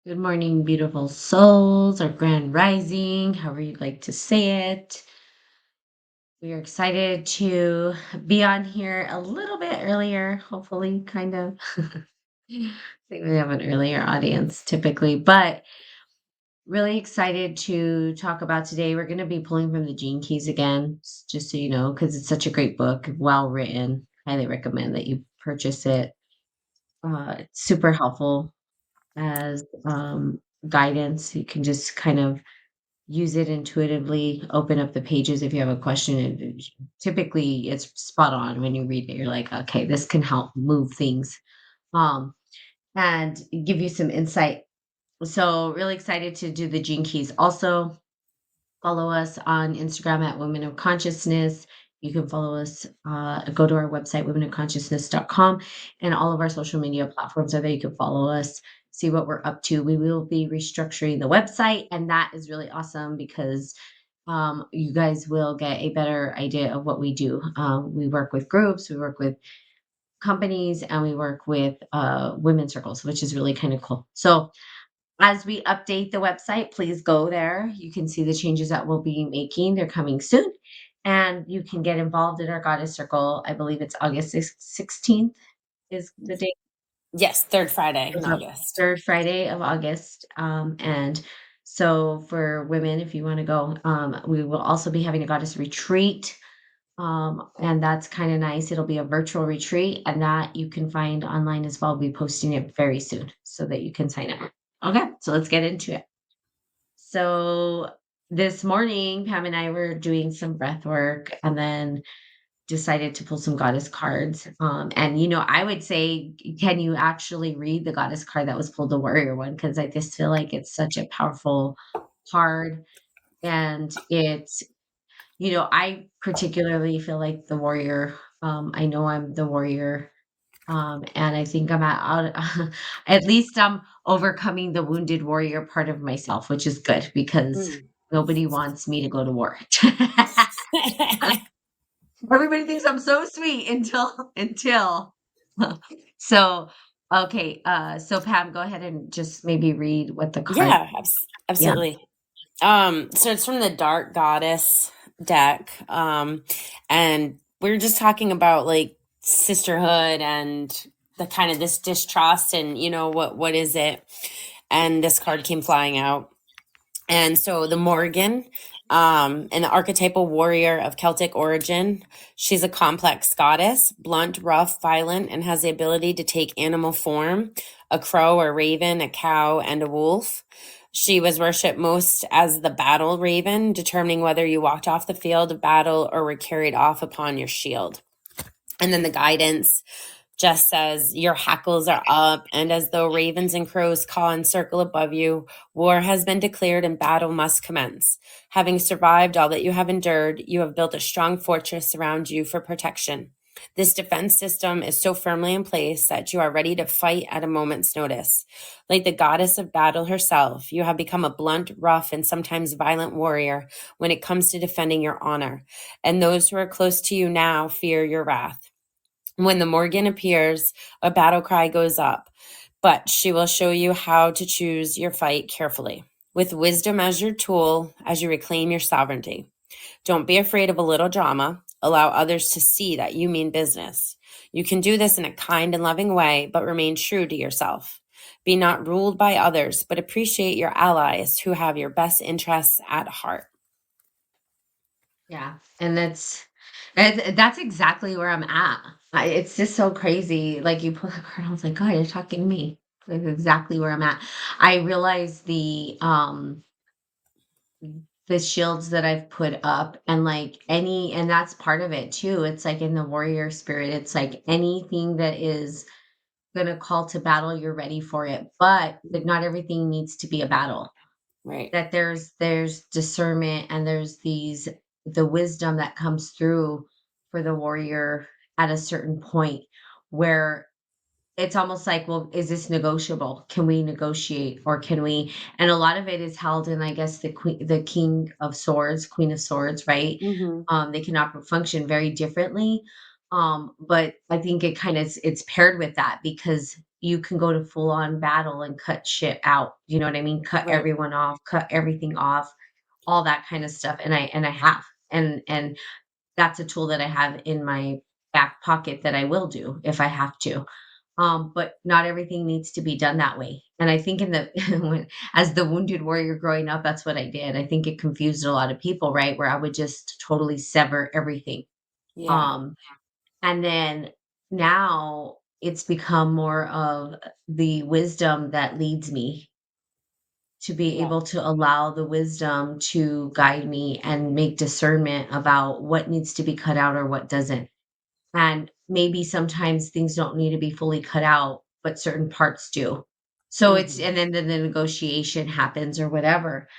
Good morning, beautiful souls, or grand rising, however you'd like to say it. We are excited to be on here a little bit earlier, hopefully, kind of. I think we have an earlier audience typically, but really excited to talk about today. We're going to be pulling from the Gene Keys again, just so you know, because it's such a great book, well written. Highly recommend that you purchase it. It's super helpful as guidance. You can just kind of use it intuitively, open up the pages if you have a question. And typically, it's spot on when you read it. You're like, okay, this can help move things um, and give you some insight. So, really excited to do the Gene Keys. Also, follow us on Instagram at Women of Consciousness. You can follow us, go to our website, womenofconsciousness.com, and all of our social media platforms are there. You can follow us, see what we're up to. We will be restructuring the website, and that is really awesome because you guys will get a better idea of what we do. We work with groups, we work with companies, and we work with women's circles, which is really kind of cool. So, as we update the website, please go there. You can see the changes that we'll be making. They're coming soon. And you can get involved in our Goddess Circle. I believe it's August 16th is the date. Yes, third Friday in The August. third Friday of August. And so for women, if you want to go, we will also be having a Goddess retreat. And that's kind of nice. It'll be a virtual retreat, and that you can find online as well. We'll be posting it very soon so that you can sign up. Okay, so let's get into it. So this morning, Pam and I were doing some breath work and then decided to pull some goddess cards. And I wod say, can you actually read the goddess card that was pulled, the warrior one? Because I just feel like it's such a powerful card. And I particularly feel like the warrior. I know I'm the warrior. And I think I'm at least I'm overcoming the wounded warrior part of myself, which is good because Mm. nobody wants me to go to war. Everybody thinks I'm so sweet until so okay, so Pam, go ahead and just maybe read what the card. Yeah, Yeah. absolutely. So it's from the Dark Goddess deck. And we're just talking about like sisterhood and the kind of this distrust and what is it? And this card came flying out. And so the Morgan, an archetypal warrior of Celtic origin, she's a complex goddess, blunt, rough, violent, and has the ability to take animal form: a crow, a raven, a cow, and a wolf. She was worshipped most as the battle raven, determining whether you walked off the field of battle or were carried off upon your shield. And then the guidance just says, your hackles are up, and as though ravens and crows caw and circle above you, war has been declared and battle must commence. Having survived all that you have endured, you have built a strong fortress around you for protection. This defense system is so firmly in place that you are ready to fight at a moment's notice. Like the goddess of battle herself, you have become a blunt, rough, and sometimes violent warrior when it comes to defending your honor. And those who are close to you now fear your wrath. When the Morgan appears, a battle cry goes up, but she will show you how to choose your fight carefully. With wisdom as your tool, as you reclaim your sovereignty. Don't be afraid of a little drama. Allow others to see that you mean business. You can do this in a kind and loving way, but remain true to yourself. Be not ruled by others, but appreciate your allies who have your best interests at heart. Yeah, and that's exactly where I'm at. It's just so crazy. Like you pull the card, I was like, God, you're talking to me. That's exactly where I'm at. I realize the shields that I've put up and and that's part of it too. It's like in the warrior spirit, it's like anything that is gonna call to battle, you're ready for it. But that not everything needs to be a battle. Right. That there's discernment and there's the wisdom that comes through for the warrior at a certain point where it's almost like, well, is this negotiable? Can we negotiate or can we? And a lot of it is held in, I guess, the king of swords, queen of swords, right? Mm-hmm. They can function very differently. But I think it's paired with that because you can go to full on battle and cut shit out. You know what I mean? Cut Right. everyone off, cut everything off, all that kind of stuff. And I have. And that's a tool that I have in my back pocket that I will do if I have to. But not everything needs to be done that way. And I think in the as the wounded warrior growing up, that's what I did. I think it confused a lot of people, right? Where I would just totally sever everything. Yeah. Um, and then now it's become more of the wisdom that leads me to be Yeah. able to allow the wisdom to guide me and make discernment about what needs to be cut out or what doesn't. And maybe sometimes things don't need to be fully cut out, but certain parts do. So it's Mhm. and then the negotiation happens or whatever.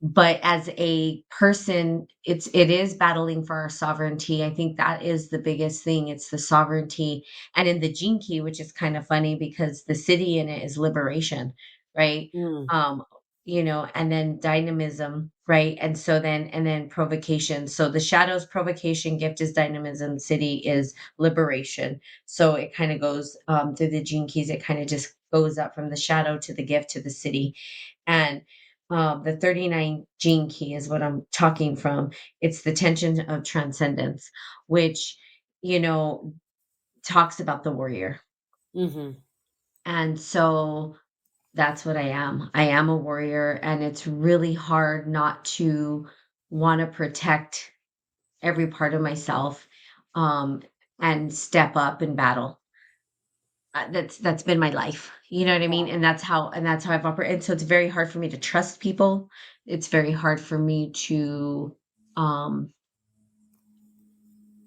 But as a person, it is battling for our sovereignty. I think that is the biggest thing. It's the sovereignty. And in the gene key, which is kind of funny because the city in it is liberation, right? Mm. Um, and then dynamism, right? And then provocation. So the shadows provocation gift is dynamism, city is liberation. So it kind of goes through the gene keys, it kind of just goes up from the shadow to the gift to the city. And the 39 gene key is what I'm talking from. It's the tension of transcendence, which, you know, talks about the warrior. Mhm. And so that's what I am. I am a warrior, and it's really hard not to want to protect every part of myself, um, and step up in battle. That's been my life. You know what I mean? Yeah. And that's how I've operated. And so it's very hard for me to trust people. It's very hard for me to um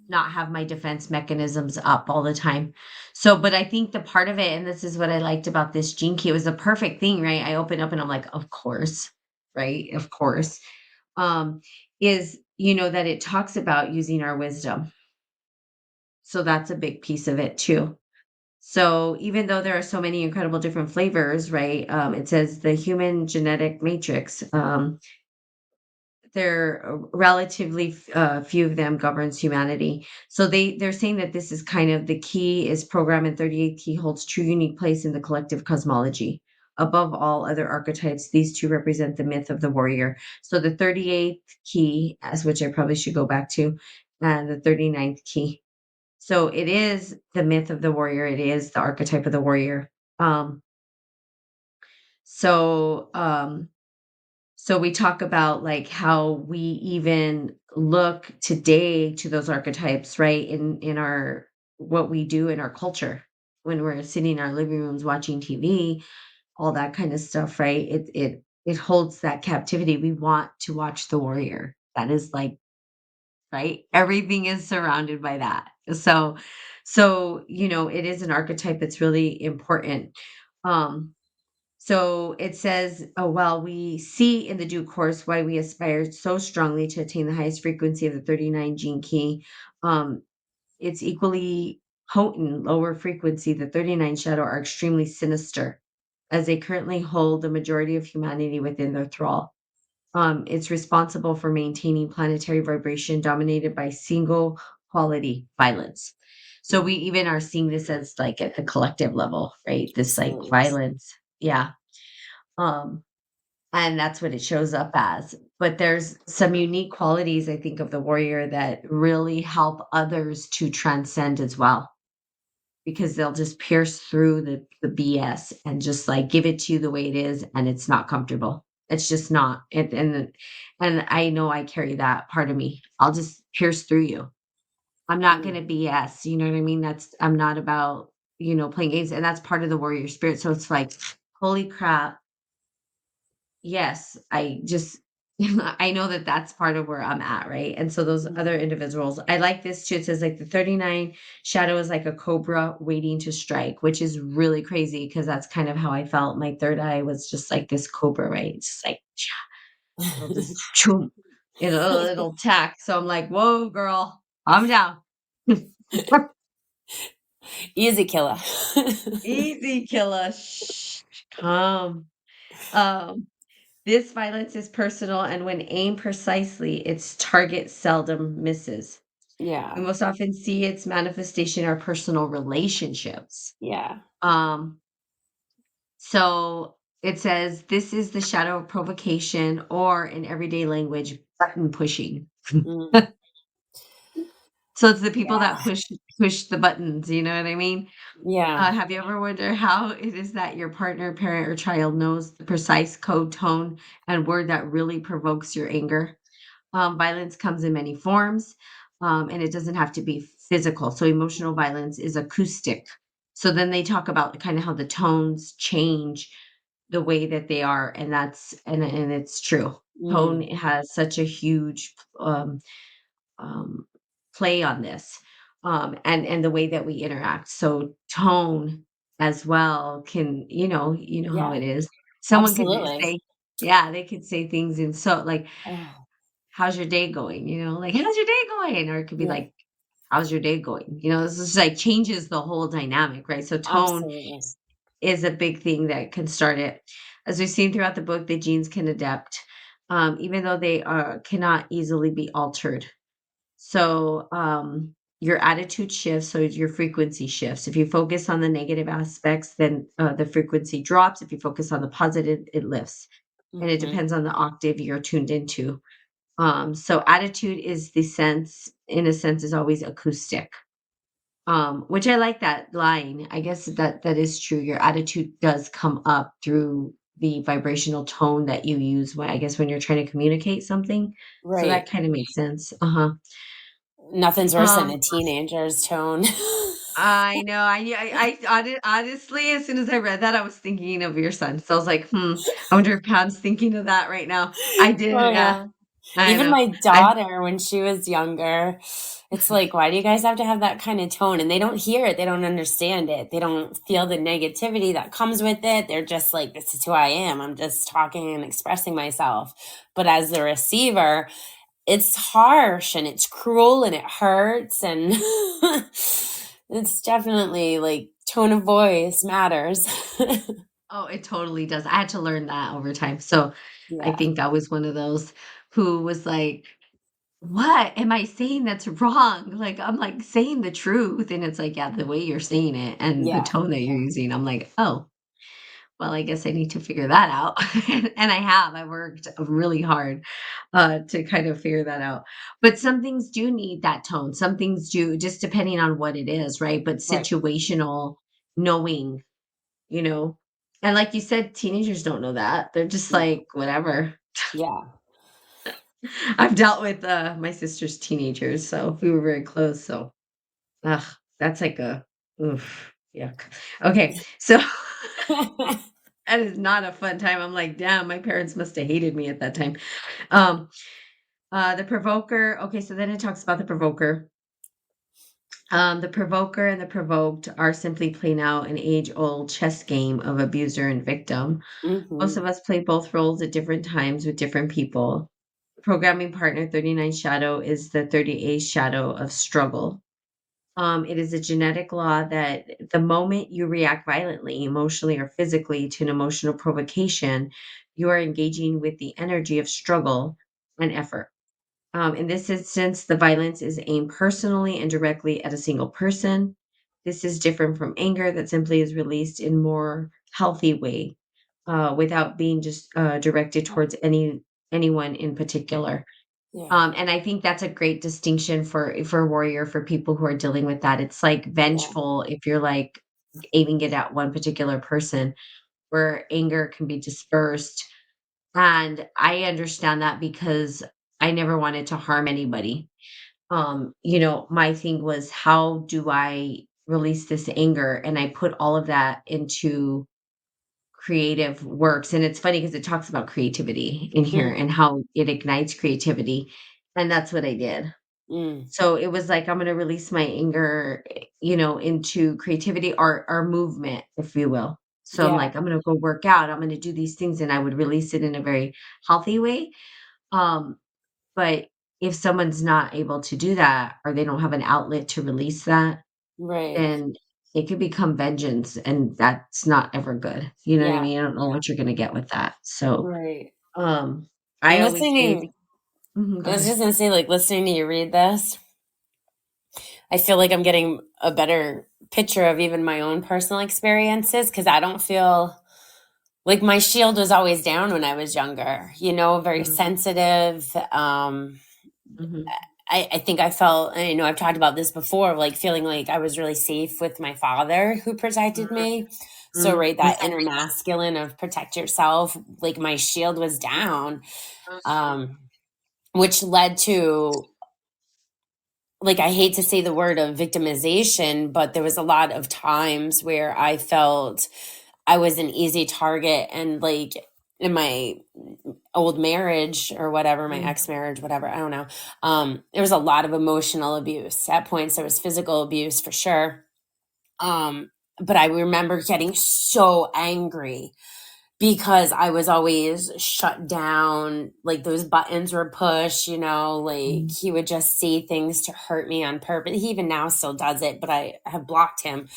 not have my defense mechanisms up all the time. So, but I think the part of it, and this is what I liked about this gene key, it was a perfect thing, right? I open up and I'm like, of course, right? Of course. Um, is that it talks about using our wisdom. So that's a big piece of it too. So even though there are so many incredible different flavors, right? It says the human genetic matrix. There are relatively few of them governs humanity. So they're saying that this is kind of the key is program in 38th key holds true unique place in the collective cosmology. Above all other archetypes, these two represent the myth of the warrior. So the 38th key, as which I probably should go back to, and the 39th key. So it is the myth of the warrior. It is the archetype of the warrior. Um, so um, so we talk about like how we even look today to those archetypes, right? In our what we do in our culture when we're sitting in our living rooms watching TV, all that kind of stuff, right? It holds that captivity. We want to watch the warrior. That is like right? Everything is surrounded by that. So it is an archetype. It's really important. Um, so it says, oh, well, we see in the due course why we aspire so strongly to attain the highest frequency of the 39 gene key. Um, it's equally potent, lower frequency. The 39 shadow are extremely sinister as they currently hold the majority of humanity within their thrall. It's responsible for maintaining planetary vibration dominated by single quality violence. So we Mhm. even are seeing this as like at the collective level, right? This like Science. violence. Yeah. Um, and that's what it shows up as. But there's some unique qualities, I think, of the warrior that really help others to transcend as well, because they'll just pierce through the BS and just like give it to you the way it is, and it's not comfortable. It's just not. And I know I carry that part of me. I'll just pierce through you. I'm not Mm. gonna BS. You know what I mean? I'm not about playing games, and that's part of the warrior spirit. So it's like, holy crap, yes, I just I know that that's part of where I'm at, right? And so those Mhm. other individuals, I like this too. It says like the 39 shadow is like a cobra waiting to strike, which is really crazy because that's kind of how I felt. My third eye was just like this cobra, right? It's just like it'll just choom, it'll attack. So I'm like, whoa, girl, calm down. Easy killer. Easy killer. Shh, calm. Um, This violence is personal, and when aimed precisely, its target seldom misses. We Yeah. most often see its manifestation in our personal relationships. Yeah. Um, so it says, this is the shadow of provocation, or in everyday language, button pushing. Mm. So it's the people that Yeah. push the buttons, you know what I mean? Yeah. Have you ever wondered how it is that your partner, parent, or child knows the precise code, tone, and word that really provokes your anger? Violence comes in many forms, and it doesn't have to be physical. So emotional violence is acoustic. So then they talk about kind of how the tones change the way that they are, and and it's true. Tone Mm. has such a huge um, play on this, and the way that we interact. So tone as well can, you know how Yeah. it is. Someone could Absolutely. say, yeah, they could say things in so like, Oh, how's your day going? Like, how's your day going? Or it could be yeah. like, how's your day going? This is like changes the whole dynamic, right? So tone Absolutely. is a big thing that can start it. As we've seen throughout the book, the genes can adapt, even though they cannot easily be altered. So, your attitude shifts, so your frequency shifts. If you focus on the negative aspects, then the frequency drops. If you focus on the positive, it lifts. And it Mhm. depends on the octave you're tuned into. So attitude is the sense, in a sense, is always acoustic. Which I like that line. I guess that is true. Your attitude does come up through the vibrational tone that you use when, I guess, when you're trying to communicate something. So that Right. kind of makes sense. Uh-huh. Nothing's worse than Um, a teenager's tone. I know. Honestly, as soon as I read that, I was thinking of your son. So I was like, I wonder if Pam's thinking of that right now. I did. Oh, Yeah, yeah. I Even know. my I daughter, when she was younger, it's like, why do you guys have to have that kind of tone? And they don't hear it. They don't understand it. They don't feel the negativity that comes with it. They're just like, this is who I am. I'm just talking and expressing myself. But as the receiver, it's harsh and it's cruel and it hurts. And it's definitely like tone of voice matters. Oh, it totally does. I had to learn that over time. So I Yeah. think I was one of those who was like, what am I saying that's wrong? Like, I'm like saying the truth. And it's like, yeah, the way you're saying it and the Yeah. tone that you're using, I'm like, oh, well, I guess I need to figure that out. And I have. I worked really hard to kind of figure that out. But some things do need that tone. Some things do, just depending on what it is, right? But Right. situational knowing, you know. And like you said, teenagers don't know that. They're just No. like, whatever. Yeah. I've dealt with my sister's teenagers, so we were very close. So, ugh, that's like a oof, yuck. Okay, so that is not a fun time. I'm like, damn, my parents must have hated me at that time. Um, the provoker. Okay, so then it talks about the provoker. The provoker and the provoked are simply playing out an age-old chess game of abuser and victim. Most Mhm. of us play both roles at different times with different people. Programming partner 39 shadow is the 38 shadow of struggle. It is a genetic law that the moment you react violently, emotionally, or physically to an emotional provocation, you are engaging with the energy of struggle and effort. In this instance, the violence is aimed personally and directly at a single person. This is different from anger that simply is released in more healthy way, without being just directed towards anyone in particular. Yeah. And I think that's a great distinction for warrior, for people who are dealing with that. It's like Yeah. vengeful if you're like aiming it at one particular person, where anger can be dispersed. And I understand that because I never wanted to harm anybody. My thing was, how do I release this anger? And I put all of that into creative works. And it's funny because it talks about creativity in here Mm. and how it ignites creativity. And that's what I did. Mm. So it was like, I'm going to release my anger, into creativity, art, or movement, if you will. So I'm Yeah. like, I'm going to go work out. I'm going to do these things. And I would release it in a very healthy way. Um, but if someone's not able to do that, or they don't have an outlet to release that, Right. then it could become vengeance. And that's not ever good. You know what I Yeah. mean? I don't know what you're going to get with that. So, Right. um, And I always say, listening, mhm, I go was ahead. just gonna say, like listening to you read this, I feel like I'm getting a better picture of even my own personal experiences because I don't feel like my shield was always down when I was younger, very Mhm, sensitive. mhm, I think I felt, and I've talked about this before, like feeling like I was really safe with my father who protected mhm, me. So, mhm, right, that inner masculine of protect yourself, like my shield was down, um, which led to, like, I hate to say the word of victimization, but there was a lot of times where I felt I was an easy target. And, like, in my old marriage or whatever, my mhm, ex marriage, whatever, I don't know. There was a lot of emotional abuse. At points, there was physical abuse for sure. Um, but I remember getting so angry because I was always shut down. Like those buttons were pushed, like mhm. he would just say things to hurt me on purpose. He even now still does it, but I have blocked him.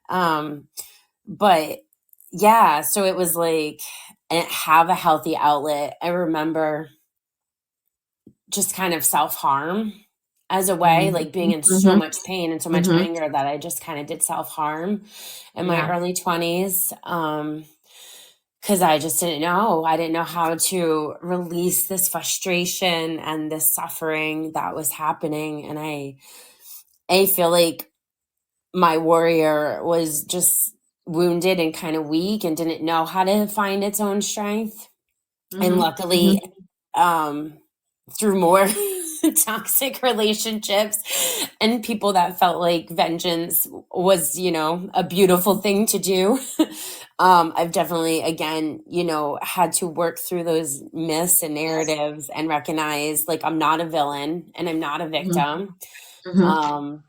Um, but yeah, so it was like, I didn't have a healthy outlet. I remember just kind of self harm as a way, Mhm, like being in so mhm, much pain and so much mhm. anger that I just kind of did self harm in my Yeah, early 20s. Because I just didn't know. I didn't know how to release this frustration and this suffering that was happening. And I feel like my warrior was just wounded and kind of weak and didn't know how to find its own strength. And mhm, luckily, mhm. um, through more toxic relationships and people that felt like vengeance was, a beautiful thing to do. I've definitely, again, had to work through those myths and narratives and recognize like I'm not a villain and I'm not a Mhm, victim. mhm. Um,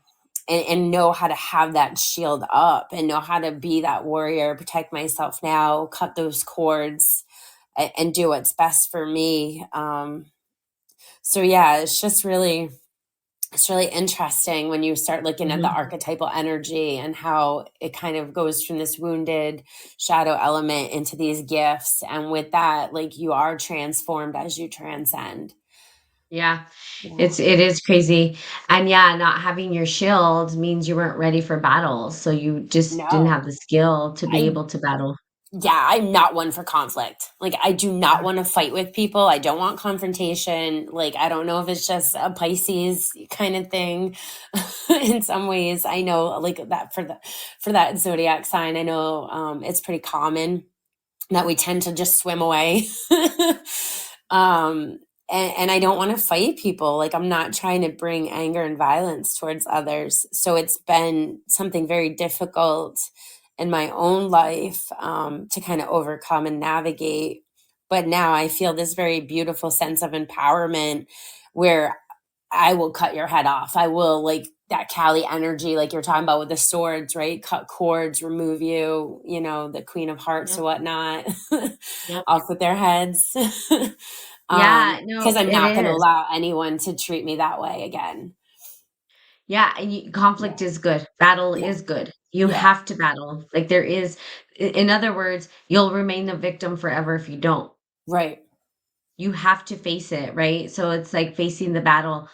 and know how to have that shield up and know how to be that warrior, protect myself now, cut those cords, and do what's best for me. So yeah, it's really interesting when you start looking at the Mhm. archetypal energy and how it kind of goes from this wounded shadow element into these gifts. And with that, like you are transformed as you transcend. Yeah, Yeah. it is crazy. And yeah, not having your shield means you weren't ready for battle. So you just didn't No. have the skill to be I able to battle. Yeah, I'm not one for conflict. Like, I do not Yeah. want to fight with people. I don't want confrontation. Like, I don't know if it's just a Pisces kind of thing. In some ways, I know like that for that zodiac sign. I know it's pretty common that we tend to just swim away. um, and I don't want to fight people. Like, I'm not trying to bring anger and violence towards others. So it's been something very difficult in my own life to kind of overcome and navigate. But now I feel this very beautiful sense of empowerment where I will cut your head off. I will, like that Cali energy, like you're talking about with the swords, right? Cut cords, remove you, the Queen of Hearts or Yep. whatnot, Yep. off with their heads. Yeah, Because no, I'm it not going to is. allow anyone to treat me that way again. Yeah, and conflict Yeah. is good. Battle Yeah. is good. You Yeah. have to battle. Like there is, in other words, you'll remain the victim forever if you don't. Right. You have to face it, right? So it's like facing the battle,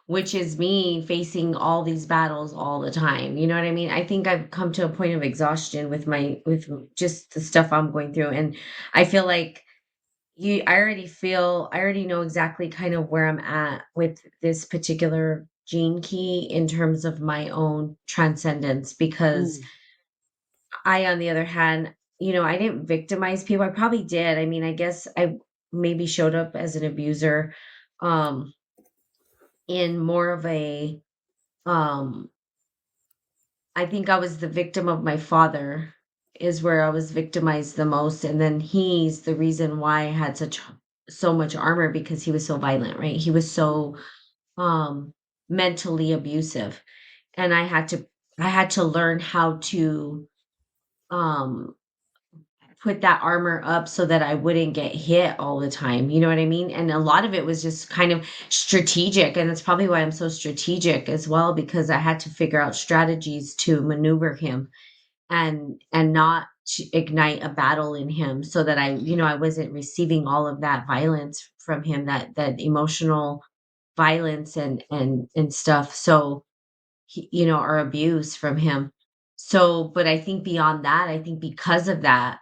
which is me facing all these battles all the time. You know what I mean? I think I've come to a point of exhaustion with just the stuff I'm going through. And I feel like I already know exactly kind of where I'm at with this particular gene key in terms of my own transcendence because Mm. on the other hand, I didn't victimize people. I probably did. I mean, I guess I maybe showed up as an abuser um in more of a um I think I was the victim of my father is where I was victimized the most, and then he's the reason why I had so much armor because he was so violent, right? He was so um mentally abusive, and I had to learn how to um put that armor up so that I wouldn't get hit all the time. You know what I mean? And a lot of it was just kind of strategic. And that's probably why I'm so strategic as well, because I had to figure out strategies to maneuver him and not to ignite a battle in him so that I wasn't receiving all of that violence from him, that emotional violence and stuff. So or abuse from him. So, but I think beyond that, I think because of that,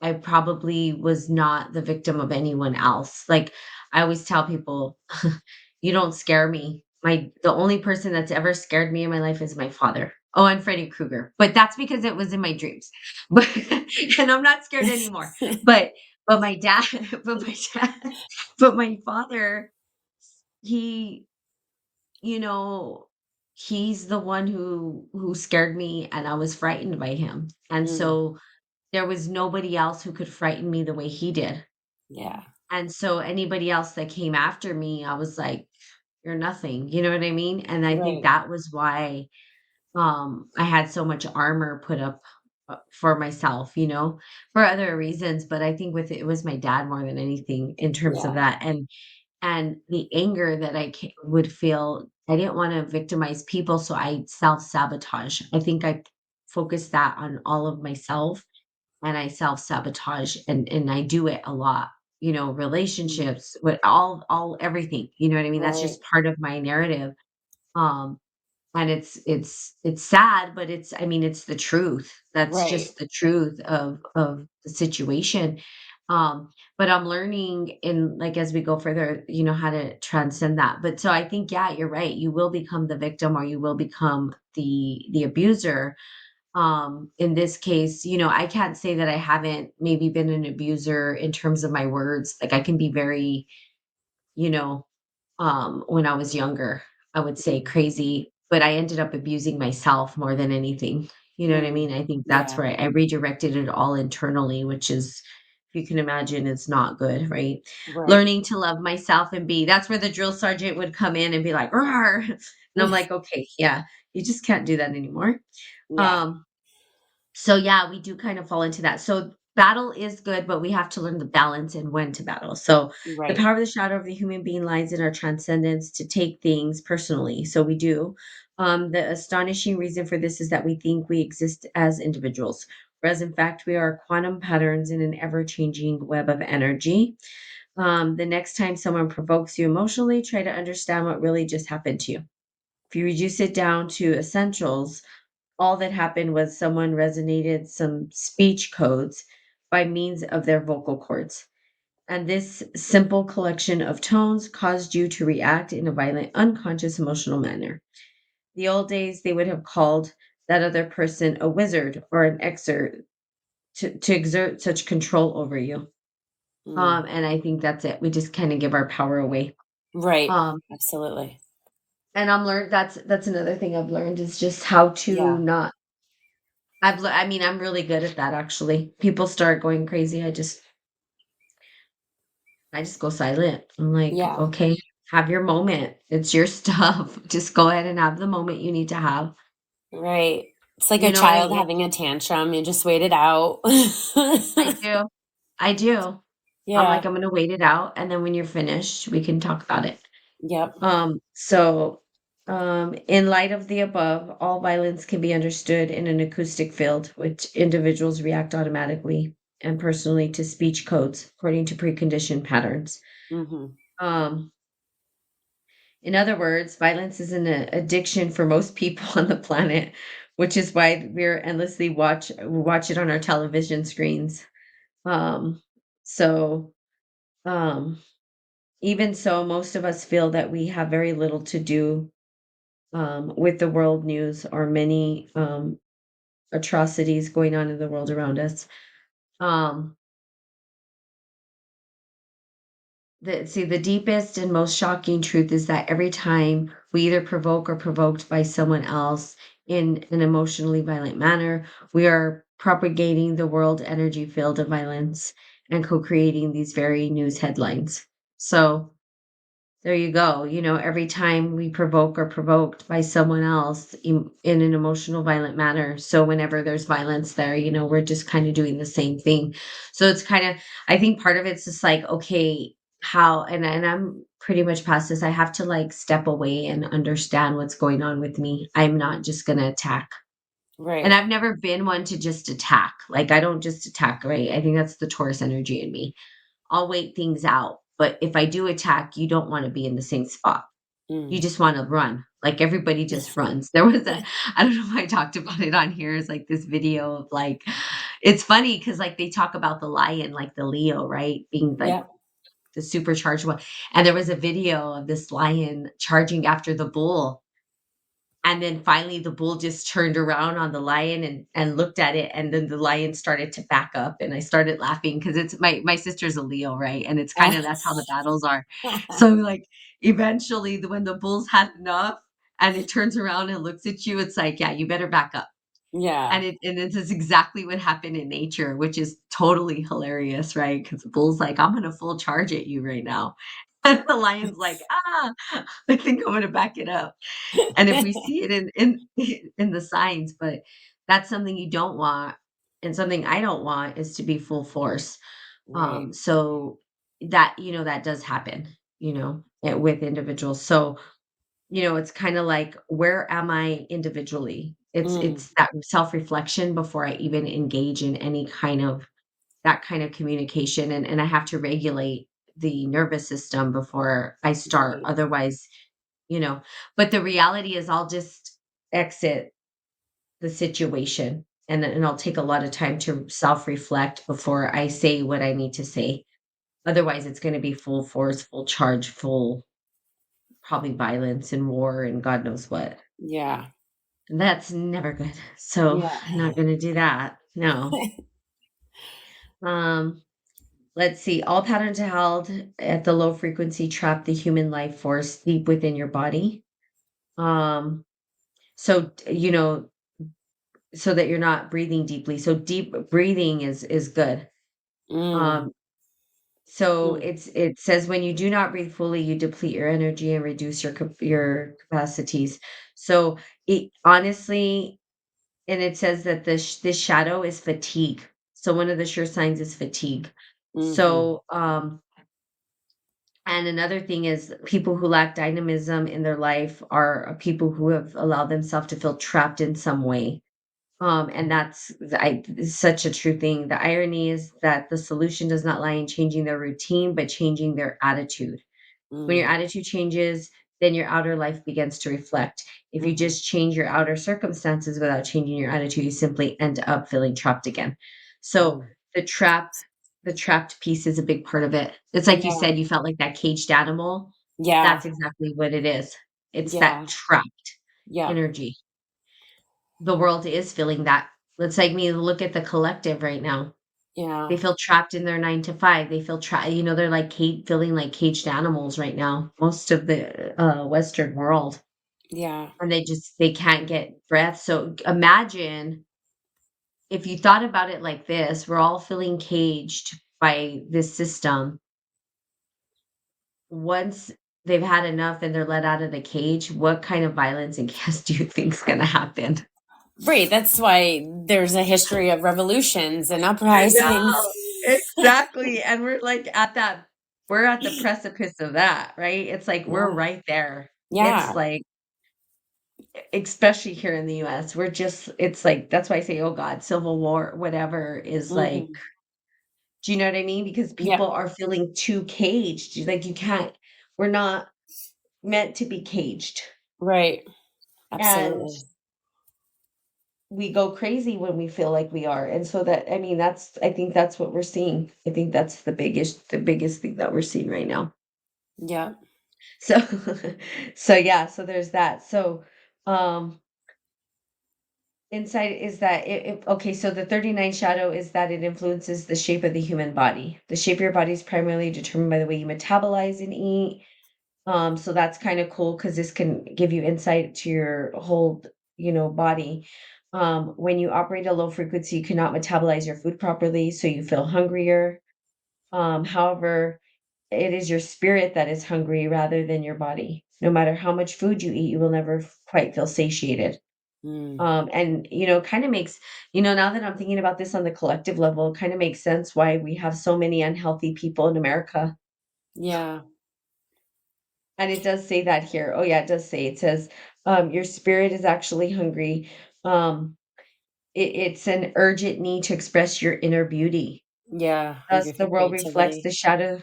I probably was not the victim of anyone else. Like, I always tell people, "You don't scare me." The only person that's ever scared me in my life is my father. Oh, and Freddy Krueger, but that's because it was in my dreams. But and I'm not scared anymore. But but my dad, but my dad, but my father, he, you know, he's the one who scared me, and I was frightened by him. And Mm, so there was nobody else who could frighten me the way he did. yeah. And so anybody else that came after me, I was like, "You're nothing." You know what I mean? And I think Right. that was why, I had so much armor put up, for myself, for other reasons, but I think with it was my dad more than anything in terms of Yeah. that, and the anger that would feel. I didn't wanna victimize people, so I self-sabotage. I think I focused that on all of myself, and I self-sabotage, and I do it a lot, Mm, relationships, with all everything, you know what I mean? That's right. just part of my narrative, um, and it's sad, but I mean, it's the truth. That's Right. just the truth of the situation, but I'm learning in, like, as we go further, how to transcend that, but so I think, yeah, you're right, you will become the victim or you will become the abuser. In this case, I can't say that I haven't maybe been an abuser in terms of my words. Like, I can be very, you know when I was younger, I would say Mm, crazy, but I ended up abusing myself more than anything. You know what I mm, mean? I think that's yeah. where I redirected it all internally, which is, if you can imagine, it's not good, right? Right. Learning to love myself and that's where the drill sergeant would come in and be like, "Roar." And I'm like, okay, yeah, you just can't do that anymore. Yeah. Um, so yeah, we do kind of fall into that. So battle is good, but we have to learn the balance and when to battle. So the Right. power of the shadow of the human being lies in our transcendence to take things personally. So we do. The astonishing reason for this is that we think we exist as individuals, whereas in fact we are quantum patterns in an ever-changing web of energy. The next time someone provokes you emotionally, try to understand what really just happened to you. If you reduce it down to essentials, all that happened was someone resonated some speech codes by means of their vocal cords. And this simple collection of tones caused you to react in a violent, unconscious, emotional manner. The old days, they would have called that other person a wizard or an exert to exert such control over you. Mm, And I think that's it. We just kind of give our power away. right. Um, Absolutely. and I'm learned that's another thing I've learned is just how to Yeah. not. I mean, I'm really good at that actually. People start going crazy. I just go silent. I'm like, Yeah. okay, have your moment. It's your stuff. Just go ahead and have the moment you need to have. Right. It's like a You know what I child mean? having a tantrum. You just wait it out. I do. I do. I'm Yeah. like, I'm gonna wait it out, and then when you're finished, we can talk about it. Yep. In light of the above, all violence can be understood in an acoustic field, which individuals react automatically and personally to speech codes according to preconditioned patterns. Mhm. Um, in other words, violence is an addiction for most people on the planet, which is why we're endlessly watch it on our television screens. Um, so um, Even so, most of us feel that we have very little to do with the world news or many atrocities going on in the world around us. Um, the deepest and most shocking truth is that every time we either provoke or provoked by someone else in an emotionally violent manner, we are propagating the world energy field of violence and co-creating these very news headlines. So there you go. Every time we provoke or provoked by someone else in an emotional, violent manner. So whenever there's violence there, we're just kind of doing the same thing. So it's kind of, I think part of it's just like, okay, how, and I'm pretty much past this. I have to like step away and understand what's going on with me. I'm not just going to attack. And Right. I've never been one to just attack. Like, I don't just attack, right? I think that's the Taurus energy in me. I'll wait things out. But if I do attack, you don't want to be in the same spot. You Mm. just wanna run, like, everybody just runs. There was a I don't know if I talked about it on here, it's like this video of, like it's funny because like, they talk about the lion, like the Leo, right, being, like, Yep. the supercharged one, and there was a video of this lion charging after the bull, and then finally the bull just turned around on the lion and looked at it, and then the lion started to back up, and I started laughing because it's my sister's a Leo, right? And it's kinda that's how the battles are. So, like, eventually, when the bull's had enough and it turns around and looks at you, it's like, "Yeah, you better back up." Yeah. And this is exactly what happened in nature, which is totally hilarious, right? Because the bull's like, "I'm gonna full charge at you right now." And the lion's like, "Ah, I think I'm gonna back it up." And if we see it in in the signs, but that's something you don't want, and something I don't want is to be full force. Right. So that, that does happen, with individuals. So, it's kind of like, where am I individually? It's Mm. it's that self-reflection before I even engage in any kind of that kind of communication, and I have to regulate the nervous system before I start. Right. Otherwise, you know, but the reality is I'll just exit the situation, and I'll take a lot of time to self-reflect before I say what I need to say. Otherwise, it's going to be full force, full charge, full probably violence and war and God knows what. Yeah. And that's never good. So Yeah. I'm not going to do that. No. Um, let's see. All patterns are held at the low frequency trap the human life force deep within your body. Um, so that you're not breathing deeply. So deep breathing is good. Mm. Um, so Mm. it says when you do not breathe fully, you deplete your energy and reduce your capacities. So it honestly, and it says that this shadow is fatigue. So one of the sure signs is fatigue. Mhm. So and another thing is people who lack dynamism in their life are people who have allowed themselves to feel trapped in some way. And it's such a true thing. The irony is that the solution does not lie in changing their routine, but changing their attitude. When your Mm. attitude changes, then your outer life begins to reflect. If you Mhm. just change your outer circumstances without changing your attitude, you simply end up feeling trapped again. So Mm. the trap, the trapped piece is a big part of it. It's like you Yeah. said, you felt like that caged animal. Yeah. That's exactly what it is. It's that Yeah. trapped Yeah. energy. The world is feeling that. Let's like me look at the collective right now. They Yeah. feel trapped in their 9 to 5. They feel trapped, they're like feeling like caged animals right now, most of the Western world. Yeah. And they can't get breath. So imagine if you thought about it like this, we're all feeling caged by this system. Once they've had enough and they're let out of the cage, what kind of violence and chaos do you think is going to happen? Right. That's why there's a history of revolutions and I uprisings. know, exactly, and we're at the precipice of that, right? It's like we're Yeah. right there. It's Yeah. like, especially here in the US, it's like that's why I say, "Oh god, civil war, whatever," is like, Mhm. do you know what I mean? Because Yep. people are feeling too caged, like, you can't we're not meant to be caged, Right. and Absolutely. we go crazy when we feel like we are, and so that I mean, I think that's what we're seeing. I think that's the biggest thing that we're seeing right now. Yep. So so yeah, so there's that. So, um, insight is that okay, so the 39 shadow is that it influences the shape of the human body. The shape of your body is primarily determined by the way you metabolize and eat. So that's kind of cool because this can give you insight to your whole, body. When you operate at low frequency, you cannot metabolize your food properly, so you feel hungrier. However, it is your spirit that is hungry rather than your body. No matter how much food you eat, you will never quite feel satiated. Mm. And kind of makes, now that I'm thinking about this on the collective level, it kind of makes sense why we have so many unhealthy people in America. Yeah. And it does say that here. Oh yeah, it does say, it says, your spirit is actually hungry. It's an urgent need to express your inner beauty. Yeah, like Thus, your the world reflects creativity. the shadow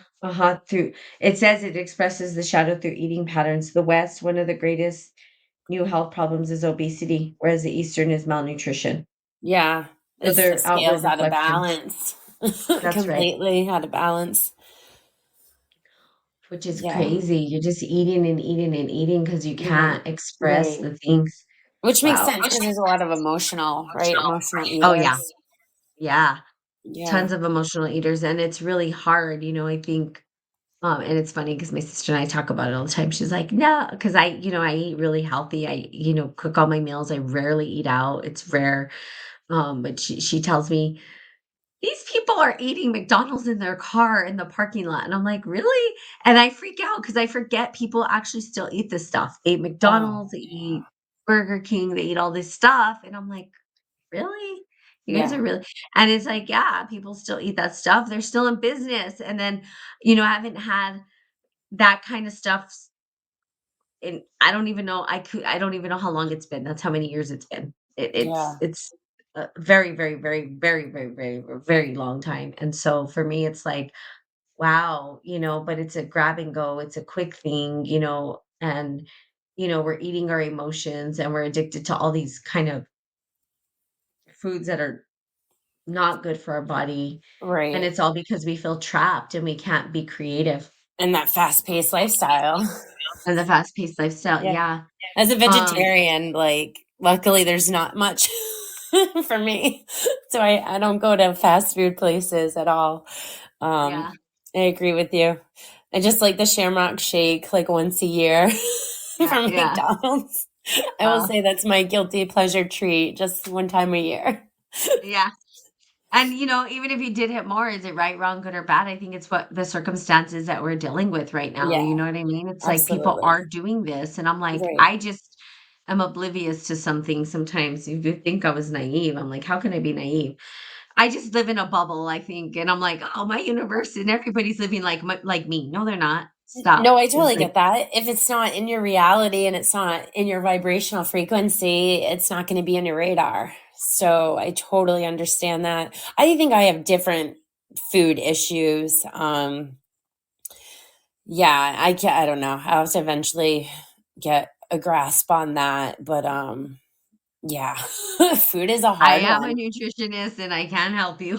through it says it expresses the shadow through eating patterns. The West, one of the greatest new health problems is obesity, whereas the Eastern is malnutrition. Yeah, So it's the they're outward scales out of reflections. balance. That's right. Completely out of balance. Which is Yeah, crazy. You're just eating and eating and eating because you right, can't express right. the things. Which makes Wow. sense because there's a lot of emotional, right? Emotional Oh, yeah. eaters. Yeah. Yeah. Tons of emotional eaters, and it's really hard, I think, and it's funny because my sister and I talk about it all the time. She's like, "No," because I eat really healthy. I, cook all my meals. I rarely eat out. It's rare. But she tells me, "These people are eating McDonald's in their car in the parking lot." And I'm like, "Really?" And I freak out because I forget people actually still eat this stuff. They eat Oh, McDonald's, they eat Burger King, they eat all this stuff. And I'm like, "Really? You guys yeah, are really," and it's like, yeah, people still eat that stuff. They're still in business. And then, I haven't had that kind of stuff and I don't even know how long it's been. That's how many years it's been. yeah, It's a very, very, very, very, very, very, very long time. And so for me, it's like, wow, but it's a grab and go. It's a quick thing, and we're eating our emotions and we're addicted to all these kind of foods that are not good for our body. And right. it's all because we feel trapped and we can't be creative. And that fast-paced lifestyle. And the fast-paced lifestyle, Yeah. yeah. As a Um, vegetarian, like, luckily there's not much for me. So I don't go to fast food places at all. Um, yeah, I agree with you. I just like the Shamrock Shake like once a year yeah, from yeah. McDonald's. I will Uh, say that's my guilty pleasure treat just one time a year. yeah. And, even if you did hit more, is it right, wrong, good, or bad? I think it's what the circumstances that we're dealing with right now. Yeah, You know what I mean? It's like people absolutely. are doing this. And I'm like, Right. I just am oblivious to some things sometimes. You would think I was naive. I'm like, how can I be naive? I just live in a bubble, I think. And I'm like, oh, my universe and everybody's living like me. No, they're not. No, Stop. I It's totally like, get that. If it's not in your reality and it's not in your vibrational frequency, it's not going to be on your radar. So I totally understand that. I think I have different food issues. Yeah, I don't know. I'll have to eventually get a grasp on that, but yeah. Food is a I hard am a one. nutritionist and I can help you.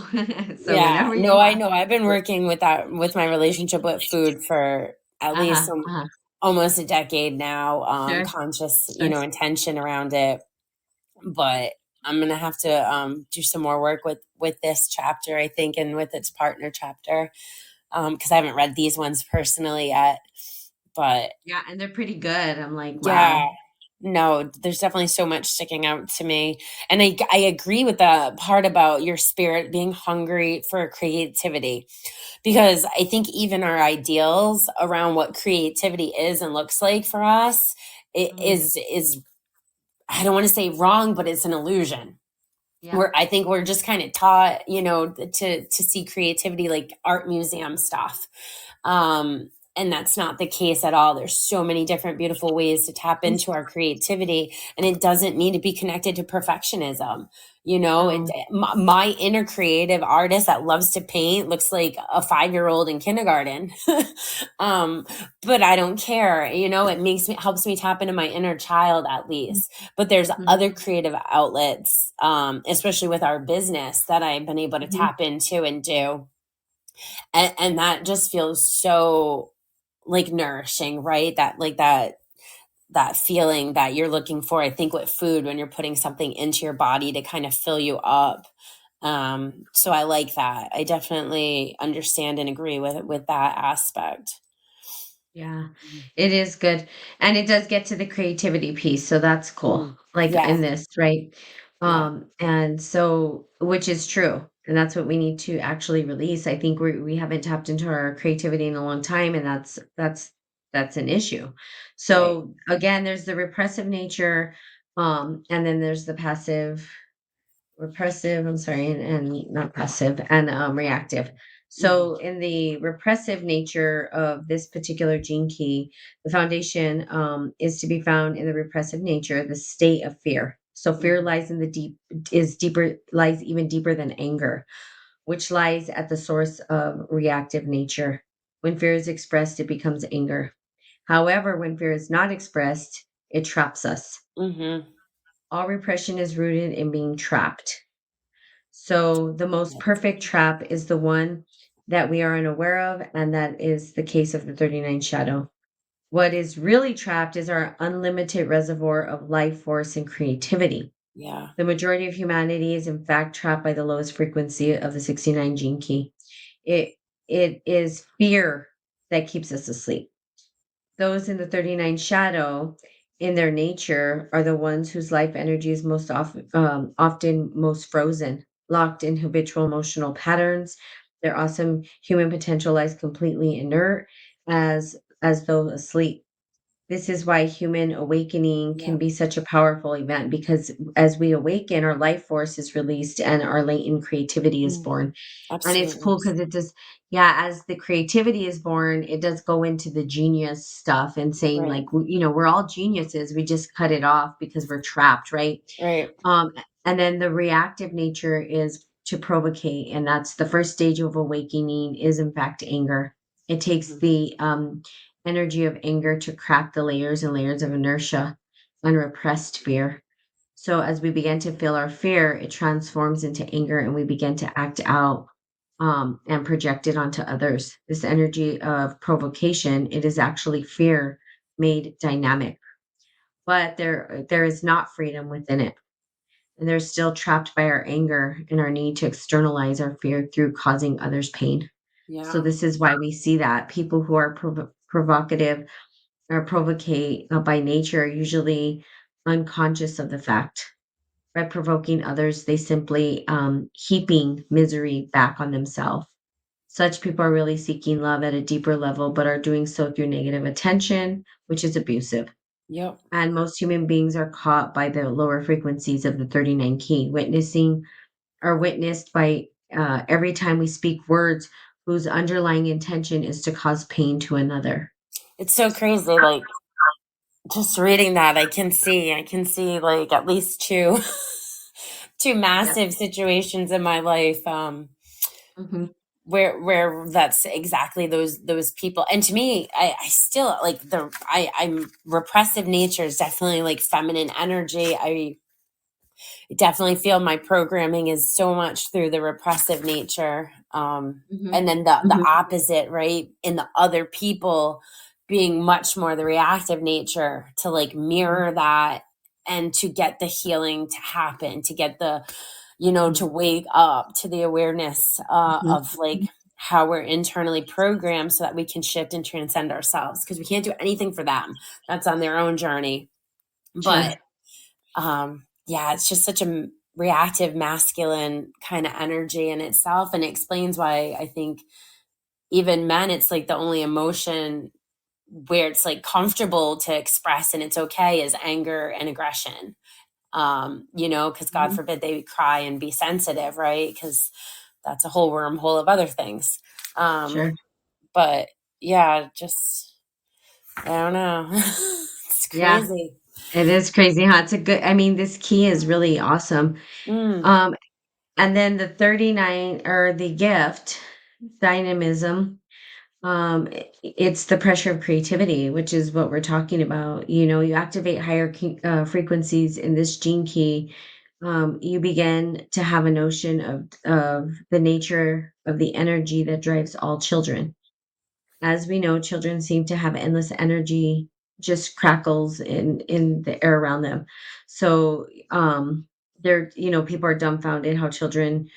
So Yeah. whenever you No, I want. know. I've been working with that with my relationship with food for at least Uh-huh. Uh-huh. almost a decade now. Sure. Conscious, Sure. intention around it. But I'm gonna have to do some more work with this chapter, I think, and with its partner chapter, because I haven't read these ones personally yet. But Yeah, and they're pretty good. I'm like, yeah, wow. no, there's definitely so much sticking out to me. And I agree with the part about your spirit being hungry for creativity, because I think even our ideals around what creativity is and looks like for us it Mhm. is I don't want to say wrong, but it's an illusion. Yeah. Where I think we're just kind of taught, to see creativity like art museum stuff. And that's not the case at all. There's so many different beautiful ways to tap Mm. into our creativity, and it doesn't need to be connected to perfectionism. No. My inner creative artist that loves to paint looks like a 5-year-old in kindergarten. um, but I don't care. It helps me tap into my inner child at least. But there's Mhm. other creative outlets, especially with our business, that I've been able to Mhm. tap into and do, and that just feels so like nourishing, right? That feeling that you're looking for, I think, with food when you're putting something into your body to kind of fill you up. So I like that. I definitely understand and agree with that aspect. Yeah, it is good, and it does get to the creativity piece, so that's cool, Mm. like, in Yeah, this, right? yeah, And so which is true, and that's what we need to actually release. I think we haven't tapped into our creativity in a long time, and that's an issue. right. So, again, there's the repressive nature, and then there's the repressive, I'm sorry, and not passive, and reactive. Mhm. So, in the repressive nature of this particular gene key, the foundation is to be found in the repressive nature, the state of fear. So, fear Mhm. lies in the deep, is deeper, lies even deeper than anger. which lies at the source of reactive nature. When fear is expressed, it becomes anger. However, when fear is not expressed, it traps us. Mm-hmm. All repression is rooted in being trapped. So, the most perfect trap is the one that we are unaware of, and that is the case of the 39 shadow. What is really trapped is our unlimited reservoir of life force and creativity. Yeah. The majority of humanity is in fact trapped by the lowest frequency of the 69 gene key. It it is fear that keeps us asleep. Those in the 39 shadow in their nature are the ones whose life energy is often most frozen, locked in habitual emotional patterns. Their awesome human potential lies completely inert as though asleep. This is why human awakening can Yep. be such a powerful event, because as we awaken, our life force is released and our latent creativity is Mm, born. And it's absolutely. cool because it does, yeah, as the creativity is born, it does go into the genius stuff and saying, Right. like, we're all geniuses. We just cut it off because we're trapped, right? Right. And then the reactive nature is to provocate, and that's the first stage of awakening is in fact anger. It takes Mhm. the energy of anger to crack the layers and layers of inertia and repressed fear. So as we begin to feel our fear, it transforms into anger and we begin to act out and project it onto others. This energy of provocation, it is actually fear made dynamic, but there is not freedom within it, and they're still trapped by our anger and our need to externalize our fear through causing others pain. So Yeah. this is why we see that people who are provocative or provocate by nature are usually unconscious of the fact. By provoking others, they simply heaping misery back on themselves. Such people are really seeking love at a deeper level, but are doing so through negative attention, which is abusive. Yep. And most human beings are caught by the lower frequencies of the 39 key, witnessing are witnessed by every time we speak words whose underlying intention is to cause pain to another. It's so crazy. Like just reading that, I can see like at least two, two Yep. massive situations in my life. Hmm. Where that's exactly those people. And to me, I still like I'm repressive nature is definitely like feminine energy. I definitely feel my programming is so much through the repressive nature. Hmm. And then the Hmm. opposite, right? In the other people being much more the reactive nature to like Hmm. mirror that and to get the healing to happen, to get the, to wake up to the awareness of like how we're internally programmed so that we can shift and transcend ourselves because we can't do anything for them. That's on their own journey. But Sure. yeah, it's just such a reactive masculine kind of energy in itself, and it explains why I think even men, it's like the only emotion where it's like comfortable to express and it's okay is anger and aggression. Because God Hmm. forbid they cry and be sensitive, right? Because that's a whole wormhole of other things. um Sure. but yeah, just I don't know. It's Yeah. crazy. It is crazy, huh? It's a good, I mean, this key is really awesome. Mm, Um, and then the 39 or the gift, dynamism. It's the pressure of creativity, which is what we're talking about. You activate higher frequencies in this gene key. You begin to have a notion of the nature of the energy that drives all children. As we know, children seem to have endless energy, just crackles in the air around them. So people are dumbfounded how children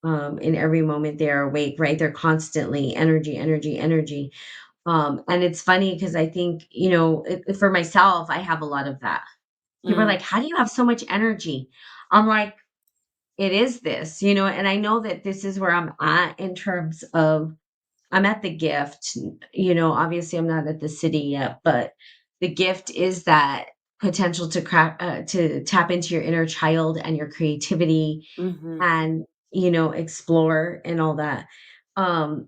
in every moment they are awake, right? They're constantly energy, energy, energy. And it's funny because I think, for myself, I have a lot of that. People are mm, like, how do you have so much energy? I'm like, it is this, and I know that this is where I'm at in terms of I'm at the gift. Obviously I'm not at the city yet, but the gift is that potential to tap into your inner child and your creativity mm-hmm. and explore and all that.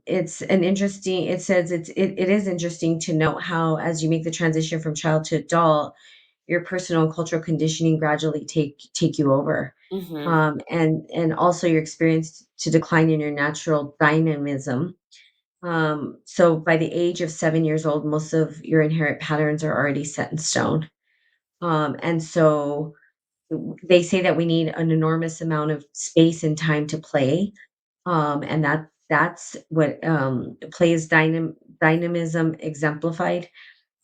It says it is interesting to note how as you make the transition from child to adult, your personal and cultural conditioning gradually take you over. Mm-hmm. And also your experience to decline in your natural dynamism. So by the age of 7 years old, most of your inherent patterns are already set in stone. And so they say that we need an enormous amount of space and time to play. And that's what play is dynamism exemplified.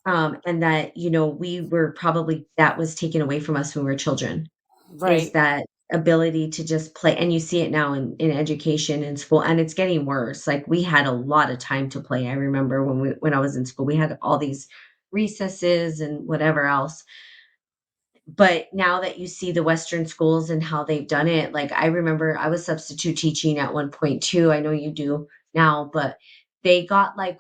And that, we were probably that was taken away from us when we were children, is Right. that ability to just play. And you see it now in education in school, and it's getting worse. Like, we had a lot of time to play. I remember when I was in school, we had all these recesses and whatever else. But now that you see the Western schools and how they've done it, like, I remember I was substitute teaching at one point too. I know you do now, but they got like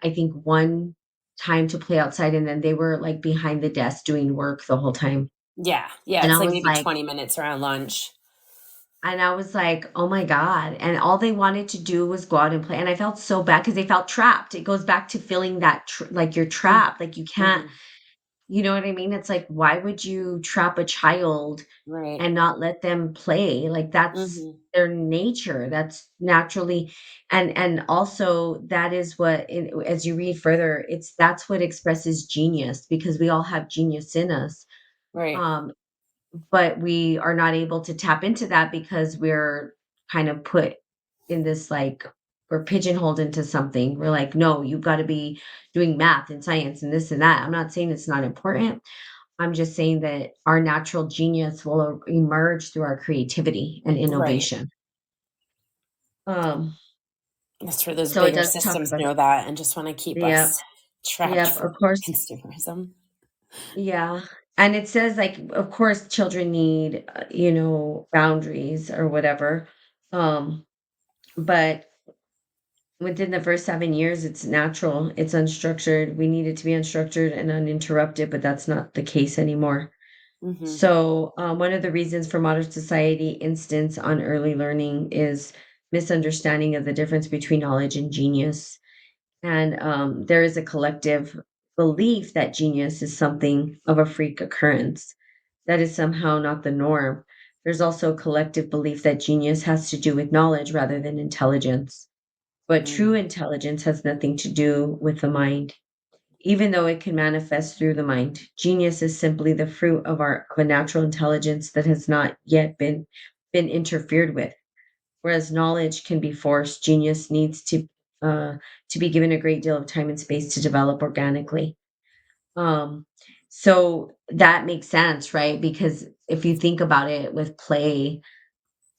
I think one time to play outside, and then they were like behind the desk doing work the whole time. Yeah. Yeah. And It's I like was maybe like, 20 minutes around lunch. "Oh my god." And all they wanted to do was go out and play. And I felt so bad because they felt trapped. It goes back to feeling that like you're trapped, like you can't, Mm-hmm. you know what I mean? It's like, why would you trap a child Right. and not let them play? Like, that's Mm-hmm. their nature. That's naturally. And also that is what, as you read further, that's what expresses genius, because we all have genius in us. Right. Um, but we are not able to tap into that because we're kind of put in this, like, we're pigeonholed into something. We're like, no, you've got to be doing math and science and this and that. I'm not saying it's not important. I'm just saying that our natural genius will emerge through our creativity and Right. innovation. Um, That's where those so it bigger does talk systems about, know that and just want to keep yep, us trapped yep, for of course. consumerism. Yeah. And it says, like, of course, children need, boundaries or whatever. Um, but within the first 7 years, it's natural, it's unstructured. We need it to be unstructured and uninterrupted, but that's not the case anymore. Mm-hmm. So, one of the reasons for modern society instance on early learning is misunderstanding of the difference between knowledge and genius. And there is a collective belief that genius is something of a freak occurrence, that is somehow not the norm. There's also a collective belief that genius has to do with knowledge rather than intelligence. But true Mm. intelligence has nothing to do with the mind. Even though it can manifest through the mind, genius is simply the fruit of a natural intelligence that has not yet been interfered with. Whereas knowledge can be forced, genius needs to be given a great deal of time and space to develop organically. Um, so that makes sense, right? Because if you think about it with play,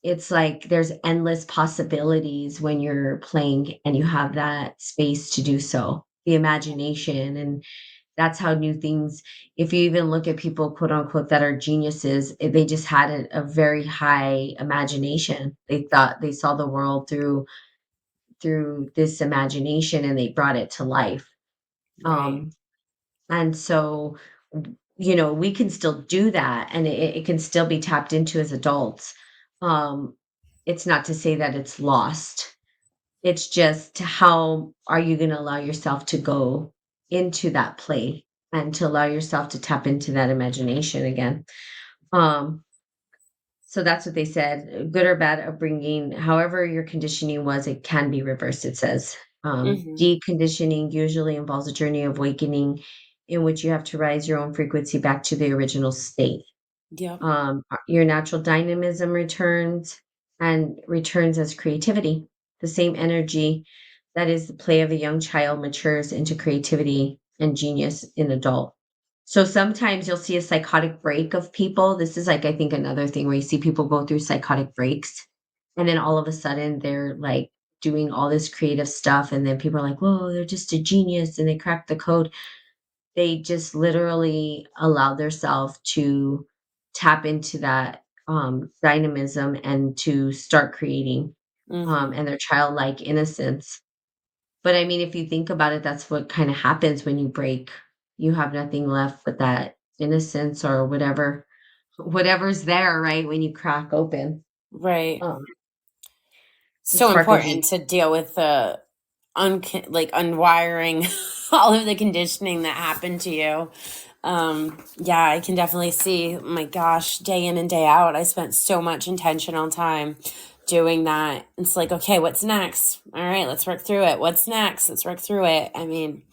it's like there's endless possibilities when you're playing and you have that space to do so. The imagination, and that's how new things, if you even look at people, quote unquote, that are geniuses, they just had a very high imagination. They thought they saw the world through this imagination, and they brought it to life. Right. Um, and so, we can still do that, and it can still be tapped into as adults. Um, it's not to say that it's lost. It's just, how are you going to allow yourself to go into that play and to allow yourself to tap into that imagination again? Um, so that's what they said. Good or bad upbringing, however your conditioning was, it can be reversed, it says. Mm-hmm. Deconditioning usually involves a journey of awakening in which you have to rise your own frequency back to the original state. Yep. Your natural dynamism returns as creativity. The same energy that is the play of a young child matures into creativity and genius in adult. So sometimes you'll see a psychotic break of people. This is, like, I think, another thing where you see people go through psychotic breaks, and then all of a sudden they're like doing all this creative stuff, and then people are like, "Whoa, they're just a genius," and they cracked the code. They just literally allow themselves to tap into that dynamism and to start creating, Mm-hmm. and their childlike innocence. But I mean, if you think about it, that's what kind of happens when you break. You have nothing left but that innocence, or whatever's there, right? When you crack open, Right. um, the So spark of important genius. to deal with the like unwiring all of the conditioning that happened to you. Yeah, I can definitely see, oh my gosh, day in and day out, I spent so much intentional time doing that. It's like, okay, what's next? All right, let's work through it. What's next? Let's work through it. I mean,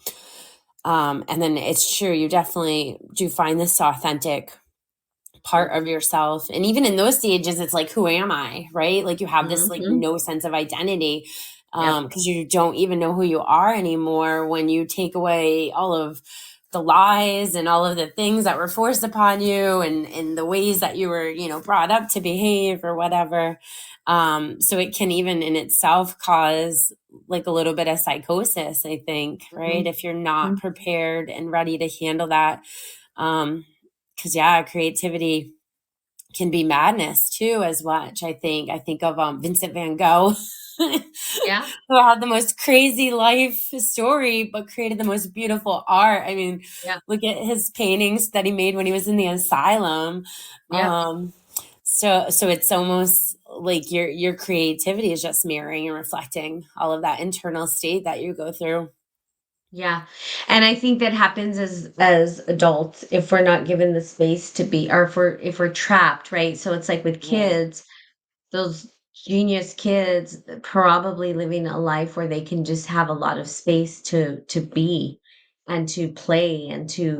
and then it's true, you definitely do find this authentic part of yourself. And even in those stages, it's like, who am I? Right? Like you have this like Mhm. no sense of identity Yep. because you don't even know who you are anymore when you take away all of the lies and all of the things that were forced upon you and the ways that you were, brought up to behave or whatever. So it can even in itself cause like a little bit of psychosis, I think, right? Mhm. If you're not Mhm. prepared and ready to handle that. Because yeah, creativity can be madness too as much. I think of Vincent van Gogh Yeah. who had the most crazy life story but created the most beautiful art. I mean, Yeah. look at his paintings that he made when he was in the asylum. Yep. So it's almost like your creativity is just mirroring and reflecting all of that internal state that you go through. Yeah. And I think that happens as adults if we're not given the space to be, or if we're trapped, right? So it's like with Right. kids, those genius kids probably living a life where they can just have a lot of space to be and to play and to,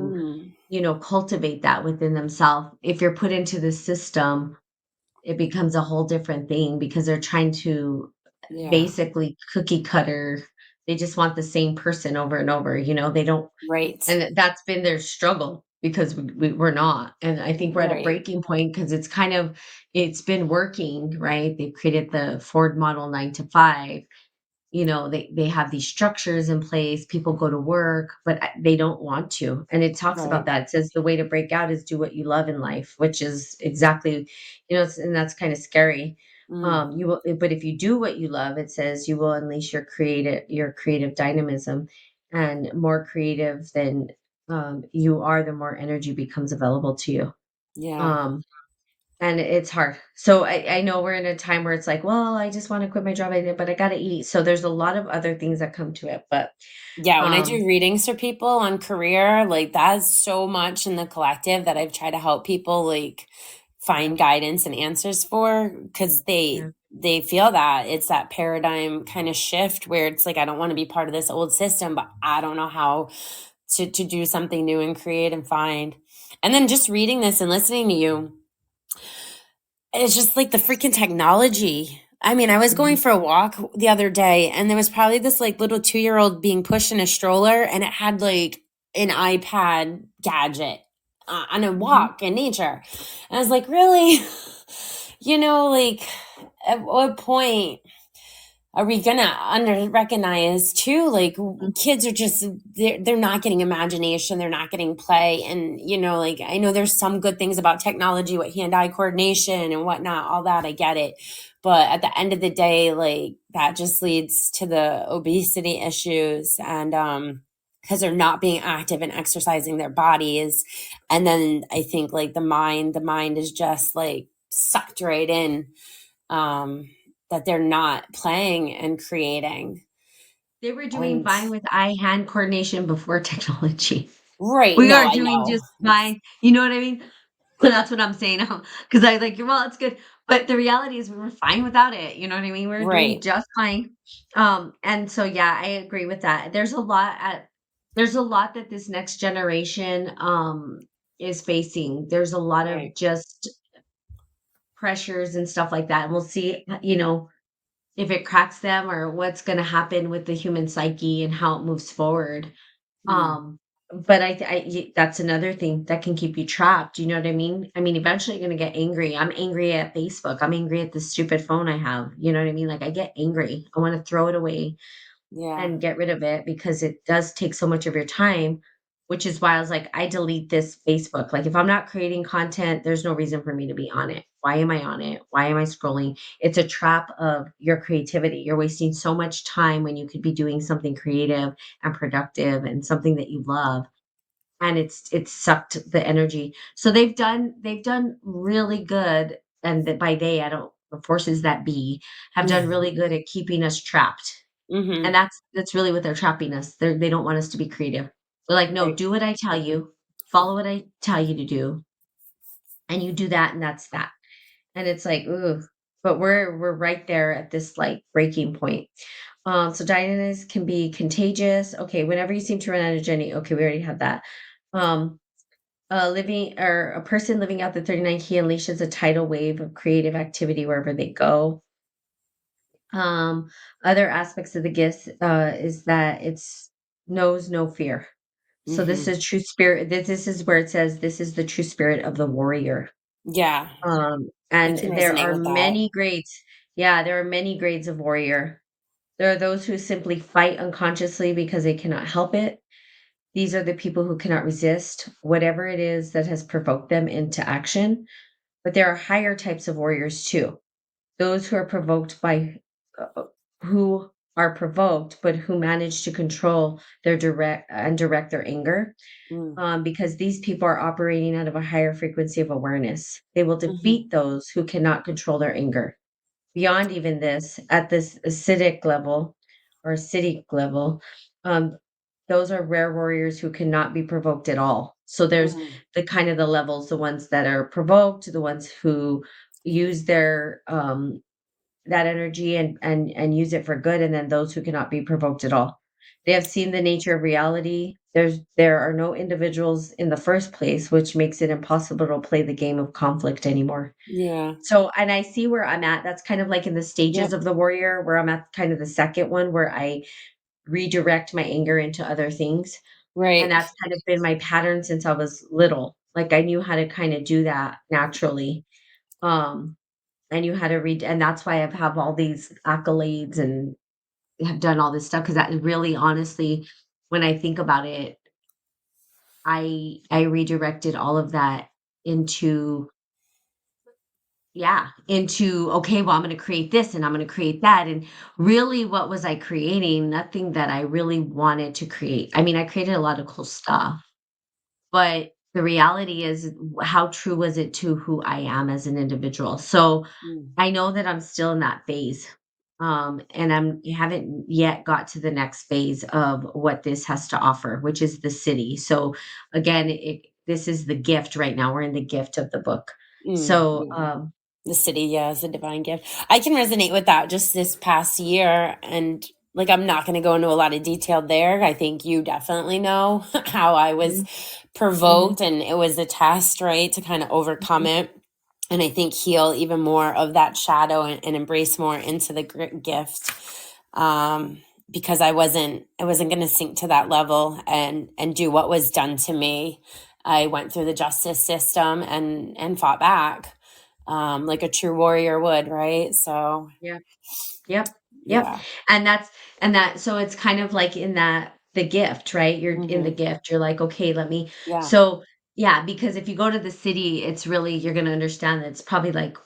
Mm, cultivate that within themselves. If you're put into the system, it becomes a whole different thing because they're trying to yeah. basically cookie cutter. They just want the same person over and over, they don't, Right. and that's been their struggle because we're not. And I think we're at a Right. breaking point because it's been working, right? They've created the Ford Model 9 to 5. They have these structures in place. People go to work, but they don't want to. And it talks about Right. that. It says the way to break out is do what you love in life, which is exactly, and that's kind of scary. Mm, But if you do what you love, it says you will unleash your creative dynamism, and more creative than you are, the more energy becomes available to you. yeah. Um, and it's hard. So I know we're in a time where it's like, well, I just want to quit my job, but I gotta eat. So there's a lot of other things that come to it. But Yeah, when I um, do readings for people on career, like that's so much in the collective that I've tried to help people like yeah, find guidance and answers for because yeah. they feel that it's that paradigm kind of shift where it's like I don't want to be part of this old system, but I don't know how to do something new and create and find. And then just reading this and listening to you, it's just like the freaking technology. I mean, I was Mhm. going for a walk the other day and there was probably this like little 2-year-old being pushed in a stroller and it had like an iPad gadget on a Mhm. walk in nature. And I was like, really? Like at what point are we gonna under recognize too like Mhm. kids are just they're not getting imagination, they're not getting play, and like I know there's some good things about technology with hand-eye coordination and whatnot, all that I get it, but at the end of the day like that just leads to the obesity issues and because they're not being active and exercising their bodies. And then I think like the mind is just like sucked right in, um, that they're not playing and creating. They were doing And fine with eye-hand coordination before technology. right, We no, are I doing know. just fine. You know what I mean? So that's what I'm saying. Because I like, well, it's good. But the reality is we were fine without it. You know what I mean? We were doing Right, just fine. And so yeah, I agree with that. There's a lot that this next generation is facing. There's a lot of right. just pressures and stuff like that. And we'll see, if it cracks them or what's gonna happen with the human psyche and how it moves forward. Mm, But that's another thing that can keep you trapped, you know what I mean? I mean, eventually you're gonna get angry. I'm angry at Facebook. I'm angry at the stupid phone I have. You know what I mean? Like I get angry. I want to throw it away yeah. and get rid of it because it does take so much of your time, which is why I was like, I delete this Facebook. Like if I'm not creating content, there's no reason for me to be on it. Why am I on it? Why am I scrolling? It's a trap of your creativity. You're wasting so much time when you could be doing something creative and productive and something that you love, and it's sucked the energy. So they've done really good, and that by they I don't, the forces that be have done really good at keeping us trapped. And Hmm. that's really what they're trapping us. They don't want us to be creative. They're like, no, Right. do what I tell you. follow what I tell you to do, and you do that, and that's that. And it's like, ooh, but we're right there at this like breaking point. So dryness can be contagious. Okay, whenever you seem to run out of Jenny. Okay, we already had that. Um, living or a person living out the 39 key unleashes a tidal wave of creative activity wherever they go. Um, Other aspects of the gifts is that it's knows no fear. So this Hmm. is true spirit. This is where it says this is the true spirit of the warrior. Yeah, I can And there resonate are with that. many grades. Yeah, there are many grades of warrior. There are those who simply fight unconsciously because they cannot help it. These are the people who cannot resist whatever it is that has provoked them into action. But there are higher types of warriors too. Those who are provoked by who are provoked, but who manage to control their direct their anger, Mm. because these people are operating out of a higher frequency of awareness. They will Hmm. defeat those who cannot control their anger. Beyond even this, at this acidic level, um, those are rare warriors who cannot be provoked at all. So there's Mm. the kind of the levels, the ones that are provoked, the ones who use their that energy and use it for good, and then those who cannot be provoked at all. They have seen the nature of reality. There are no individuals in the first place, which makes it impossible to play the game of conflict anymore. Yeah. So, and I see where I'm at. That's kind of like in the stages Yep. of the warrior, where I'm at kind of the second one where I redirect my anger into other things. And Right. that's kind of been my pattern since I was little. Like I knew how to kind of do that naturally. Um, I knew how to read, and that's why I've have all these accolades and have done all this stuff because that really honestly, when I think about it, I redirected all of that into yeah, into, okay, well, I'm going to create this and I'm going to create that. And really, what was I creating? Nothing that I really wanted to create. I mean, I created a lot of cool stuff, but the reality is, how true was it to who I am as an individual? So Mm. I know that I'm still in that phase. And I haven't yet got to the next phase of what this has to offer, which is the city. So again, this is the gift right now. We're in the gift of the book. Mm. So Yeah. The city, yeah, is a divine gift. I can resonate with that just this past year. And like, I'm not going to go into a lot of detail there. I think you definitely know how I was Mhm, mhm, provoked, and it was a test, right, to kind of overcome mhm. it. And I think heal even more of that shadow, and embrace more into the gift. Um, because I wasn't going to sink to that level and do what was done to me. I went through the justice system and fought back, like a true warrior would, right? So, Yeah. Yep. Yep. yeah. And that's and that so it's kind of like in that the gift, right? You're in the Hmm. gift. You're like, okay, let me Yeah. so yeah, because if you go to the city, it's really you're gonna understand that it's probably like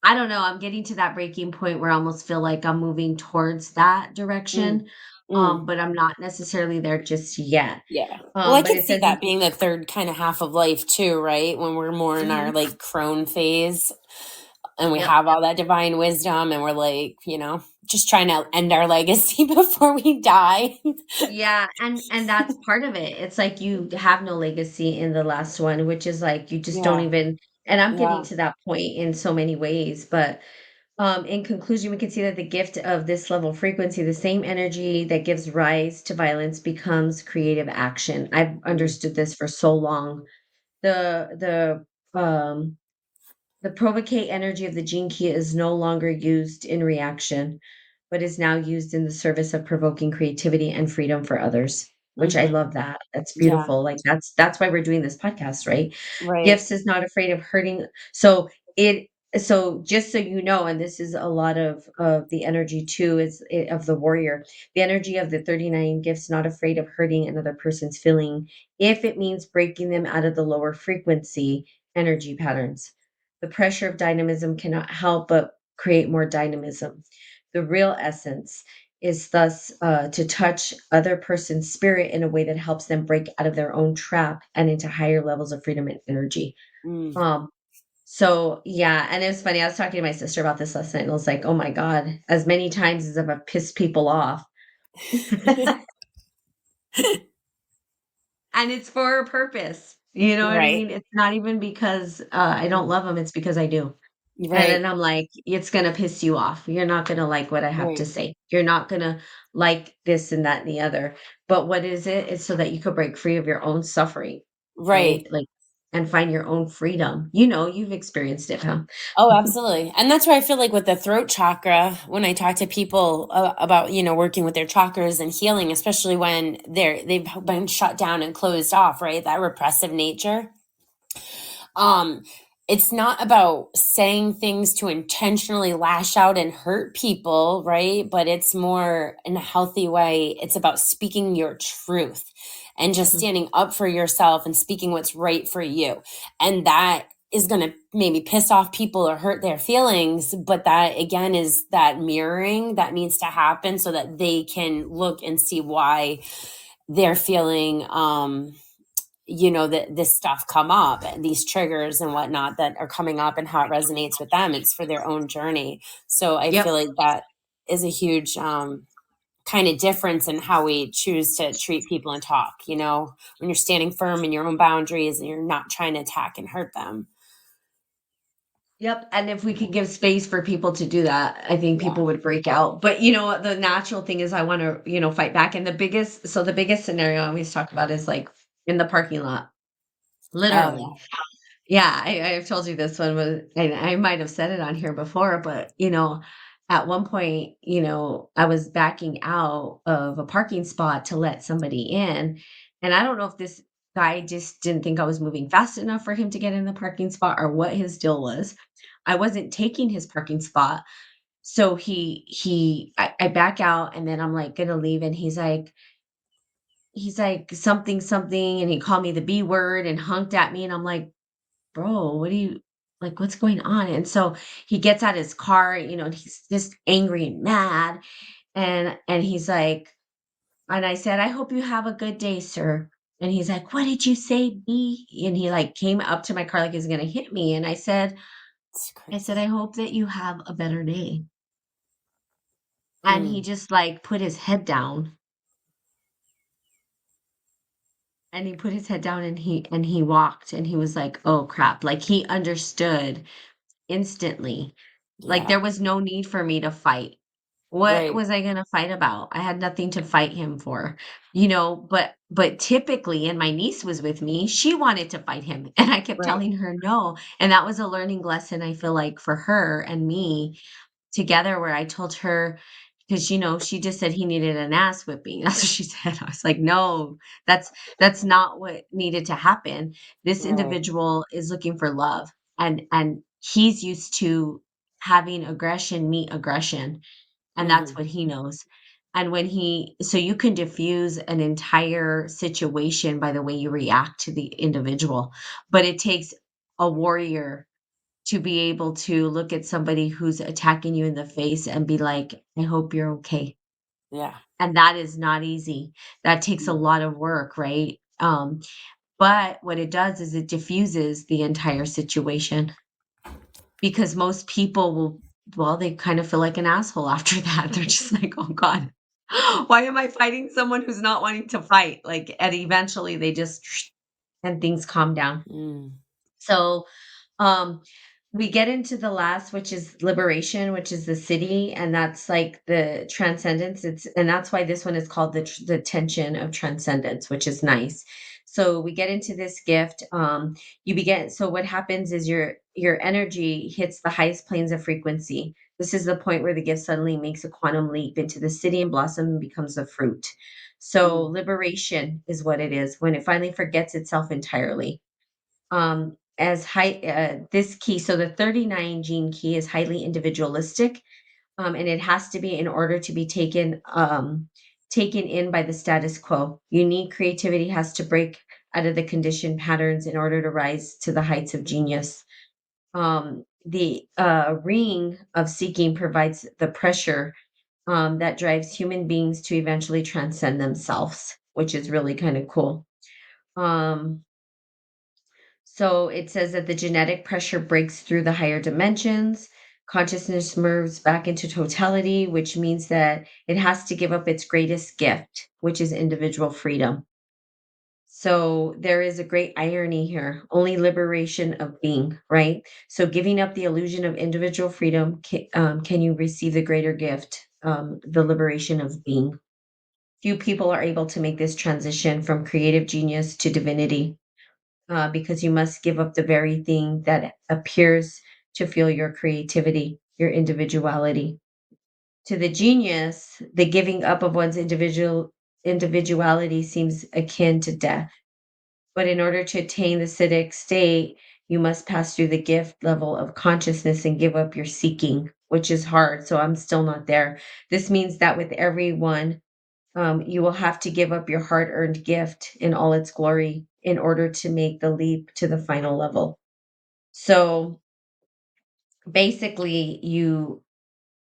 I don't know, I'm getting to that breaking point where I almost feel like I'm moving towards that Mm. direction. Mm. But I'm not necessarily there just yet. Yeah. Well, I But could it see says that being the third kind of half of life too, right? When we're more in our mhm, like crone phase, and we yep. have all that divine wisdom, and we're like, just trying to end our legacy before we die. Yeah, and that's part of it. It's like you have no legacy in the last one, which is like you just don't Yeah. even and I'm getting Yeah. to that point in so many ways, but in conclusion, we can see that the gift of this level of frequency, the same energy that gives rise to violence becomes creative action. I've Mm. understood this for so long. The provocate energy of the gene key is no longer used in reaction, but is now used in the service of provoking creativity and freedom for others, which I Hmm. love that. That's Yeah. beautiful. Like that's why we're doing this podcast, right? Right. Gifts is not afraid of hurting. So it so just so you know, and this is a lot of the energy too, of the warrior. The energy of the 39 gifts not afraid of hurting another person's feeling if it means breaking them out of the lower frequency energy patterns. The pressure of dynamism cannot help but create more dynamism. The real essence is thus to touch other person's spirit in a way that helps them break out of their own trap and into higher levels of freedom and energy. Mm. Um, so yeah, and it was funny. I was talking to my sister about this last night, and I was like, "Oh my god!" As many times as I've pissed people off, And it's for a purpose. You know what I Right. mean? It's not even because, I don't Mm. love him, it's because I do. And Right. then I'm like, "It's gonna piss you off. You're not gonna like what I have to Right. say. You're not gonna like this and that and the other." But what is it? It's so that you could break free of your own suffering, right? Right. Like, and find your own freedom. You know, you've experienced it, huh? Oh, absolutely. And that's why I feel like with the throat chakra, when I talk to people about, working with their chakras and healing, especially when they've been shut down and closed off, right? That repressive nature. Um, it's not about saying things to intentionally lash out and hurt people, right? But it's more in a healthy way. It's about speaking your truth and just Mhm. standing up for yourself and speaking what's right for you. And that is going to maybe piss off people or hurt their feelings. But that, again, is that mirroring that needs to happen so that they can look and see why they're feeling that this stuff come up, these triggers and whatnot that are coming up, and how it resonates with them. It's for their own journey. So I feel Yep. like that is a huge kind of difference in how we choose to treat people and talk, when you're standing firm in your own boundaries and you're not trying to attack and hurt them. Yep, and if we could give space for people to do that, I think Yeah. people would break out. But, the natural thing is I wanna, fight back, and the biggest scenario I always talk about is, like, in the parking lot, Oh literally. yeah. Yeah, I've told you this one was, and I might have said it on here before, but, at one point, I was backing out of a parking spot to let somebody in, and I don't know if this guy just didn't think I was moving fast enough for him to get in the parking spot or what his deal was. I wasn't taking his parking spot, so I back out, and then I'm, like, gonna leave, and he's like, "Something, something," and he called me the B word and honked at me, and I'm like, "Bro, what do you like, what's going on?" And so he gets out his car, and he's just angry and mad, and he's like, and I said, "I hope you have a good day, sir." And he's like, "What did you say, B?" And he, like, came up to my car like he's gonna hit me, and It's I said, "I crazy. hope that you have a better day." And he Mm, just, like, put his head down, and he put his head down, and he walked, and he was like, "Oh, crap." Like, he understood instantly. Like, yeah. there was no need for me to fight. What Right. was I gonna fight about? I had nothing to fight him for, but typically, and my niece was with me, she wanted to fight him, and I kept Right. telling her no, and that was a learning lesson, I feel like, for her and me together, where I told her, because, she just said he needed an ass whipping. That's what she said. I was like, "No, that's not what needed to happen. This Right. individual is looking for love, and he's used to having aggression meet aggression, and that's Hmm. what he knows." And so you can diffuse an entire situation by the way you react to the individual, but it takes a warrior to be able to look at somebody who's attacking you in the face and be like, "I hope you're okay." Yeah. And that is not easy. That takes a No. lot of work, right? But what it does is it diffuses the entire situation, because most people they kind of feel like an asshole after that. They're just like, "Oh god, why am I fighting someone who's not wanting to fight?" Like, and eventually they just and things calm down. Mm, So, um, we get into the last, which is liberation, which is the city, and that's like the transcendence. And that's why this one is called the tension of transcendence, which is nice. So we get into this gift. You begin. So what happens is your energy hits the highest planes of frequency. This is the point where the gift suddenly makes a quantum leap into the city and blossom and becomes a fruit. So mm, liberation is what it is when it finally forgets itself entirely. As high this key, so the 39 gene key is highly individualistic, and it has to be in order to be taken in by the status quo. Unique creativity has to break out of the conditioned patterns in order to rise to the heights of genius. The ring of seeking provides the pressure that drives human beings to eventually transcend themselves, which is really kind of cool. um So it says that the genetic pressure breaks through the higher dimensions. Consciousness moves back into totality, which means that it has to give up its greatest gift, which is individual freedom. So there is a great irony here. Only liberation of being, right? So giving up the illusion of individual freedom, can you receive the greater gift, the liberation of being? Few people are able to make this transition from creative genius to divinity, because you must give up the very thing that appears to fuel your creativity, your individuality. To the genius, the giving up of one's individuality seems akin to death. But in order to attain the Siddhic state, you must pass through the gift level of consciousness and give up your seeking, which is hard. So I'm still not there. This means that with everyone, you will have to give up your hard earned gift in all its glory in order to make the leap to the final level. So basically, you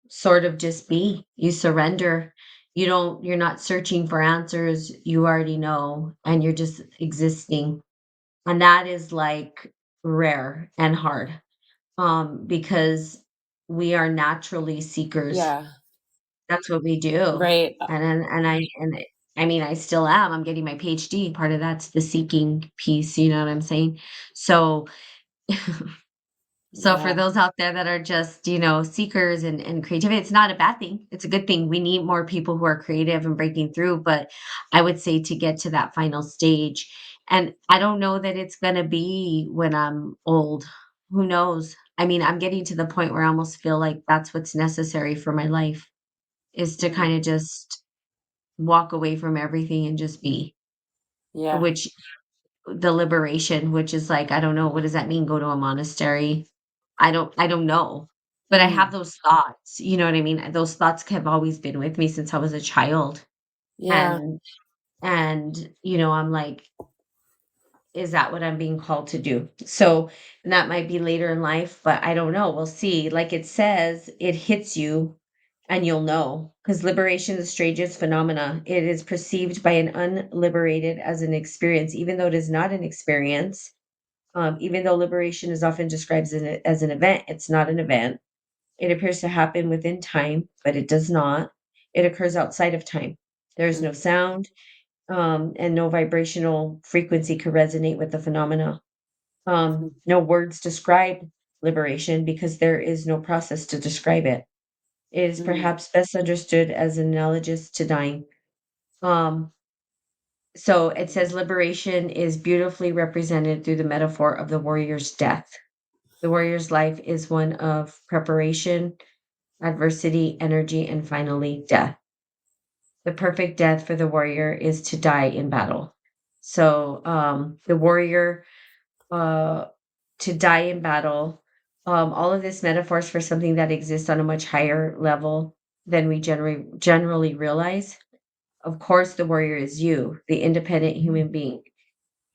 sort of just be, you surrender. You're not searching for answers. You already know, and you're just existing. And that is like rare and hard, because we are naturally seekers. Yeah. That's what we do. Right. I mean, I still am. I'm getting my PhD. Part of that's the seeking piece, you know what I'm saying? So so for Yeah. those out there that are just, seekers and creativity, it's not a bad thing. It's a good thing. We need more people who are creative and breaking through, but I would say to get to that final stage. And I don't know that it's going to be when I'm old. Who knows? I mean, I'm getting to the point where I almost feel like that's what's necessary for my life, is to Mm. kind of just walk away from everything and just be, Yeah. which the liberation, which is like, I don't know, what does that mean? Go to a monastery? I don't know. But I have Mm. those thoughts, you know what I mean? Those thoughts have always been with me since I was a child. Yeah. And I'm like, is that what I'm being called to do? So, and that might be later in life, but I don't know. We'll see. Like it says, it hits you and you'll know, because liberation is the strangest phenomena. It is perceived by an unliberated as an experience, even though it is not an experience. Even though liberation is often described as an event, it's not an event. It appears to happen within time, but it does not. It occurs outside of time. There is no Mm. sound, and no vibrational frequency could resonate with the phenomena. Mhm. No words describe liberation because there is no process to describe it. It is Mm. perhaps best understood as analogous to dying. Um, so it says liberation is beautifully represented through the metaphor of the warrior's death. The warrior's life is one of preparation, adversity, energy, and finally death. The perfect death for the warrior is to die in battle. So the warrior, uh, to die in battle, all of this metaphors for something that exists on a much higher level than we generally realize. Of course, the warrior is you, the independent human being.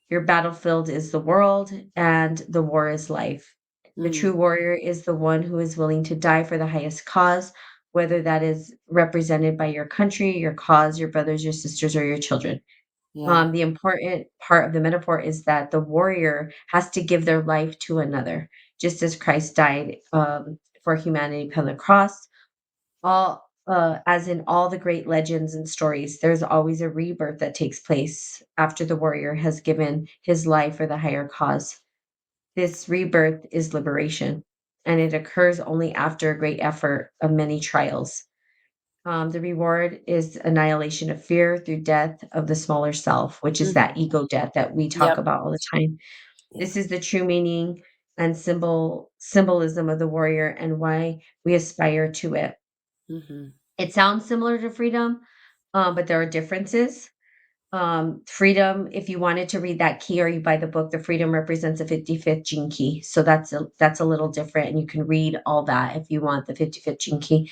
Your battlefield is the world, and the war is life. The Mm. true warrior is the one who is willing to die for the highest cause, whether that is represented by your country, your cause, your brothers, your sisters, or your children. Yeah. The important part of the metaphor is that the warrior has to give their life to another, just as Christ died, for humanity upon the cross. As in all the great legends and stories, there's always a rebirth that takes place after the warrior has given his life for the higher cause. This rebirth is liberation, and it occurs only after a great effort of many trials. The reward is annihilation of fear through death of the smaller self, which is that Mhm. ego death that we talk Yep. about all the time. Yeah. This is the true meaning and symbolism of the warrior and why we aspire to it. Mhm. It sounds similar to freedom, but there are differences. Freedom, if you wanted to read that key or you buy the book, the freedom represents a 55th gene key. So that's a little different. And you can read all that if you want the 55th gene key.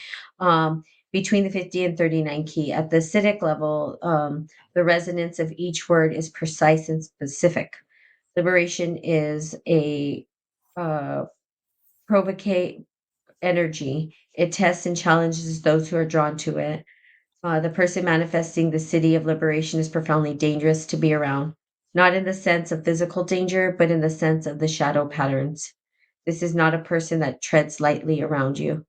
Between the 50 and 39 key. At the acidic level, the resonance of each word is precise and specific. Liberation is a uh, provocate energy. It tests and challenges those who are drawn to it. The person manifesting the city of liberation is profoundly dangerous to be around, not in the sense of physical danger, but in the sense of the shadow patterns. This is not a person that treads lightly around you.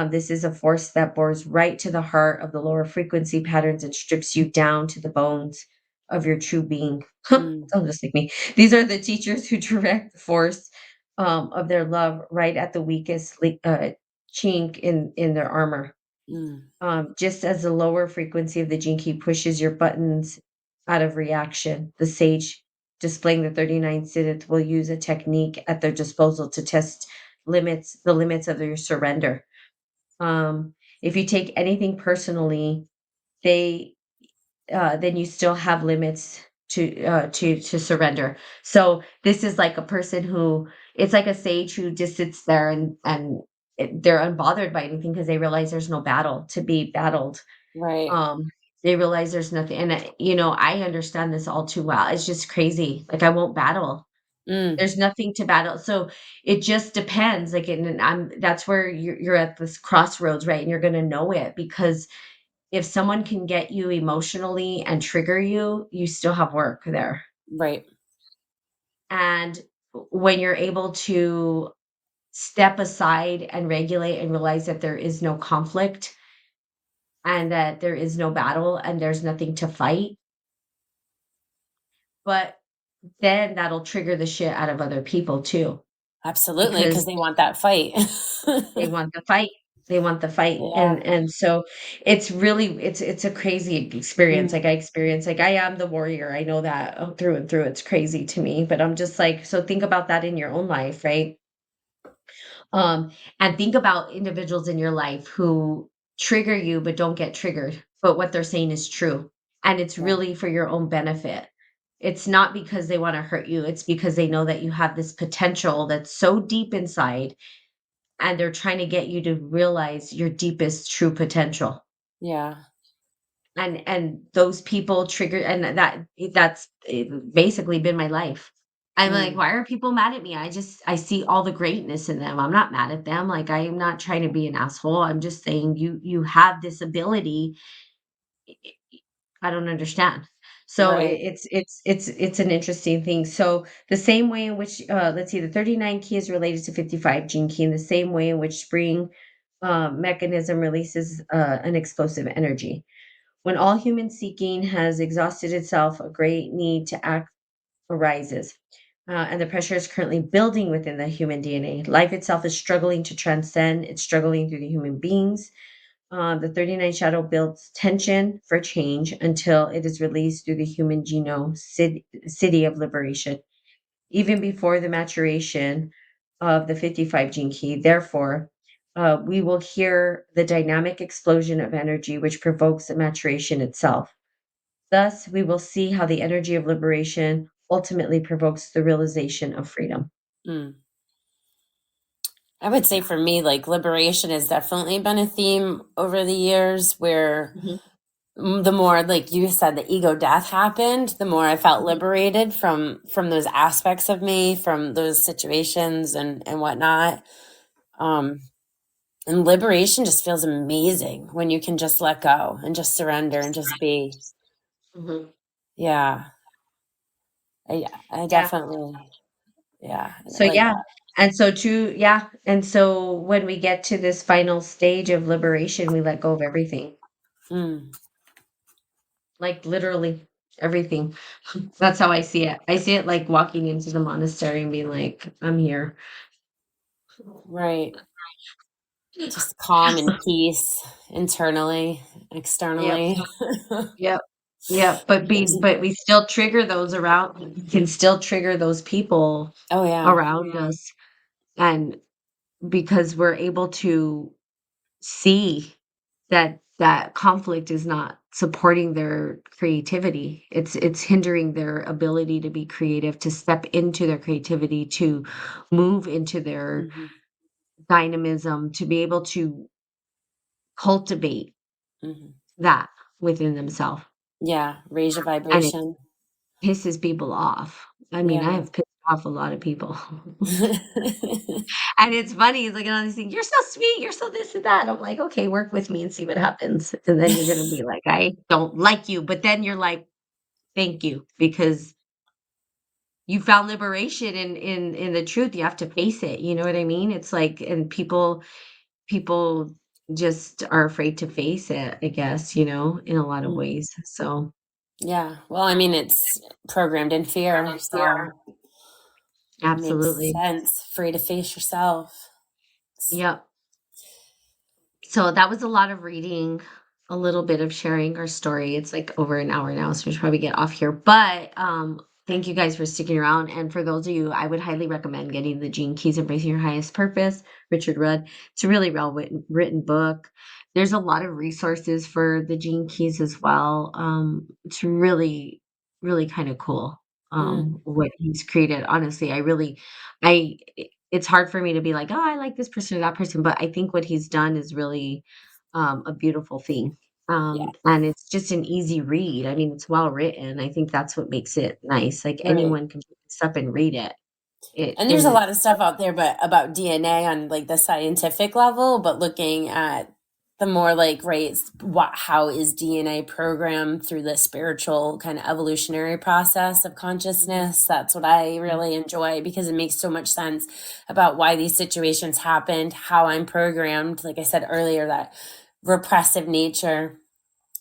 This is a force that bores right to the heart of the lower frequency patterns and strips you down to the bones of your true being. Mm, Sounds just like me. These are the teachers who direct the force of their love right at the weakest chink in their armor. mm, Just as the lower frequency of the gene key pushes your buttons out of reaction, the sage displaying the 39 siddhis will use a technique at their disposal to test the limits of your surrender. If you take anything personally, they then you still have limits to surrender. So this is like a person who it's like a sage who just sits there and they're unbothered by anything because they realize there's no battle to be battled. right. um, they realize there's nothing, and I understand this all too well. It's just crazy. Like I won't battle. Mm, There's nothing to battle. So it just depends. Like, and that's where you're at this crossroads, right? And you're gonna know it because if someone can get you emotionally and trigger you, you still have work there. right. And when you're able to step aside and regulate and realize that there is no conflict and that there is no battle and there's nothing to fight, but then that'll trigger the shit out of other people too, Absolutely, because because they want that fight. they want the fight. They want the fight. Yeah. And so it's really it's a crazy experience. Like Mm, I experience like I am the warrior. I know that through and through. It's crazy to me, but I'm just like, so think about that in your own life, right? Um, and think about individuals in your life who trigger you but don't get triggered, but what they're saying is true. And it's yeah. really for your own benefit. It's not because they want to hurt you, it's because they know that you have this potential that's so deep inside and they're trying to get you to realize your deepest true potential. Yeah. And those people trigger, and that's basically been my life. I'm like, Mm, why are people mad at me? I see all the greatness in them. I'm not mad at them. Like I am not trying to be an asshole. I'm just saying you have this ability. I don't understand. So right. it's an interesting thing. So the same way in which let's see, the 39 key is related to 55 gene key, in the same way in which spring mechanism releases an explosive energy. When all human seeking has exhausted itself, a great need to act arises. And the pressure is currently building within the human DNA. Life itself is struggling to transcend, it's struggling through the human beings. The 39 shadow builds tension for change until it is released through the human genome city of liberation, even before the maturation of the 55 gene key. Therefore, we will hear the dynamic explosion of energy which provokes the maturation itself. Thus, we will see how the energy of liberation ultimately provokes the realization of freedom. Mm. I would say Yeah. for me, like liberation has definitely been a theme over the years where Mhm, the more, like you said, the ego death happened, the more I felt mhm, liberated from those aspects of me, from those situations and whatnot. Um, and liberation just feels amazing when you can just let go and just surrender and just be. mhm. Yeah, I Yeah. definitely, yeah, I So, like yeah. that. And so when we get to this final stage of liberation, we let go of everything, Mm, like literally everything. That's how I see it. I see it like walking into the monastery and being like, I'm here. right. Just calm and peace internally, Yep. externally. Yep. Yep. But we still trigger those around, can still trigger those people Oh yeah. around us. And because we're able to see that conflict is not supporting their creativity. It's hindering their ability to be creative, to step into their creativity, to move into their Hmm. dynamism, to be able to cultivate Hmm. that within themselves. Yeah, raise your And it vibration. pisses people off. I mean, I Yeah. have pissed off a lot of people. And it's funny, it's like all these things, "You're so sweet, you're so this and that." I'm like, "Okay, work with me and see what happens." And then you're gonna be like, "I don't like you," but then you're like, "Thank you," because you found liberation in the truth. You have to face it, you know what I mean? It's like, and people just are afraid to face it, I guess, in a lot of Mm. ways. So, Yeah. Well, I mean, it's programmed in fear, so it makes Absolutely. sense. Free to face yourself. Yep. So that was a lot of reading, a little bit of sharing our story. It's like over an hour now, so we should probably get off here. But thank you guys for sticking around. And for those of you, I would highly recommend getting the Gene Keys Embracing Your Highest Purpose, Richard Rudd. It's a really well written book. There's a lot of resources for the Gene Keys as well. It's really, really kind of cool Mm, what he's created. Honestly, I it's hard for me to be like, "Oh, I like this person or that person," but I think what he's done is really, a beautiful thing. yeah. And it's just an easy read. I mean, it's well written. I think that's what makes it nice. Like, Right. anyone can pick this up and read it. It And there's a and lot of stuff out there, but about DNA on like the scientific level, but looking at the more like, right, what, how is DNA programmed through the spiritual kind of evolutionary process of Mhm, consciousness? That's what I mhm, really enjoy because it makes so much sense about why these situations happened, how I'm programmed. Like I said earlier, that repressive nature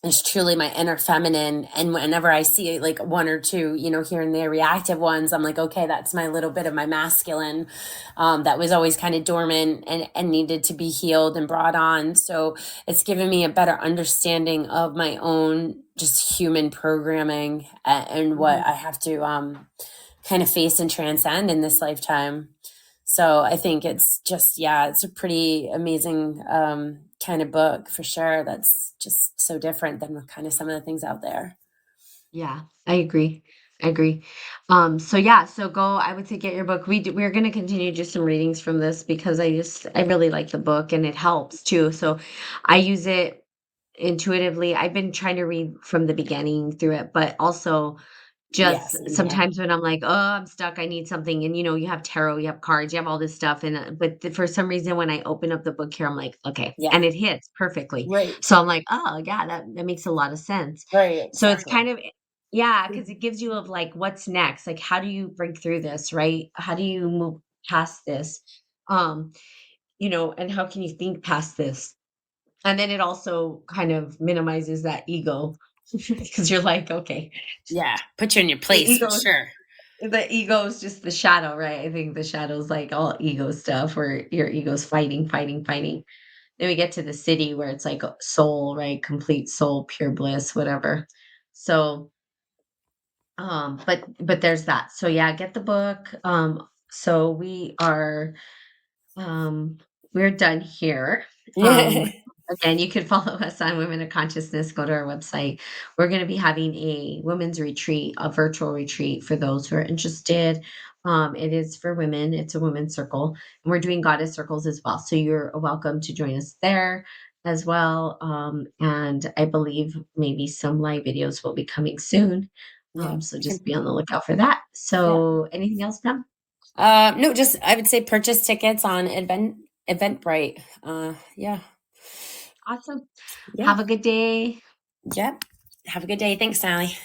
is truly my inner feminine. And whenever I see like one or two, here and there reactive ones, I'm like, okay, that's my little bit of my masculine, that was always kind of dormant and needed to be healed and brought on. So it's given me a better understanding of my own just human programming, and what mhm. I have to kind of face and transcend in this lifetime. So I think it's just, yeah, it's a pretty amazing kind of book for sure. That's just so different than kind of some of the things out there. Yeah, I agree. I agree. So yeah, so go, I would say get your book. We're going to continue just some readings from this because I really like the book and it helps too. So I use it intuitively. I've been trying to read from the beginning through it, but also Yeah, just same here. sometimes when I'm like, "Oh, I'm stuck, I need something," and, you have tarot, you have cards, you have all this stuff, and, for some reason, when I open up the book here, I'm like, "Okay," Yeah, and it hits perfectly. right, So I'm like, "Oh, yeah, that makes a lot of sense." right, So it's exactly. kind of yeah, because it gives you of, like, what's next? Like, how do you break through this, right? How do you move past this? Um, and how can you think past this? And then it also kind of minimizes that ego because you're like, "Okay." Yeah, put you in your The place for ego sure. the ego is just the shadow, right? I think the shadow's like all ego stuff where your ego's fighting, fighting, fighting. Then we get to the city where it's like soul, right? Complete soul, pure bliss, whatever. So, but there's that. So yeah, get the book. So um, we're done here. Yeah, Again, you can follow us on Women of Consciousness. Go to our website. We're going to be having a women's retreat, a virtual retreat for those who are interested. It is for women. It's a women's circle, and we're doing goddess circles as well. So you're welcome to join us there as well. And I believe maybe some live videos will be coming soon. yeah, So just be on the lookout for that. yeah. So anything else, Pam? No, just I would say purchase tickets on Eventbrite. Yeah, Awesome. yeah, Have a good day. yep. Have a good day. Thanks, Sally.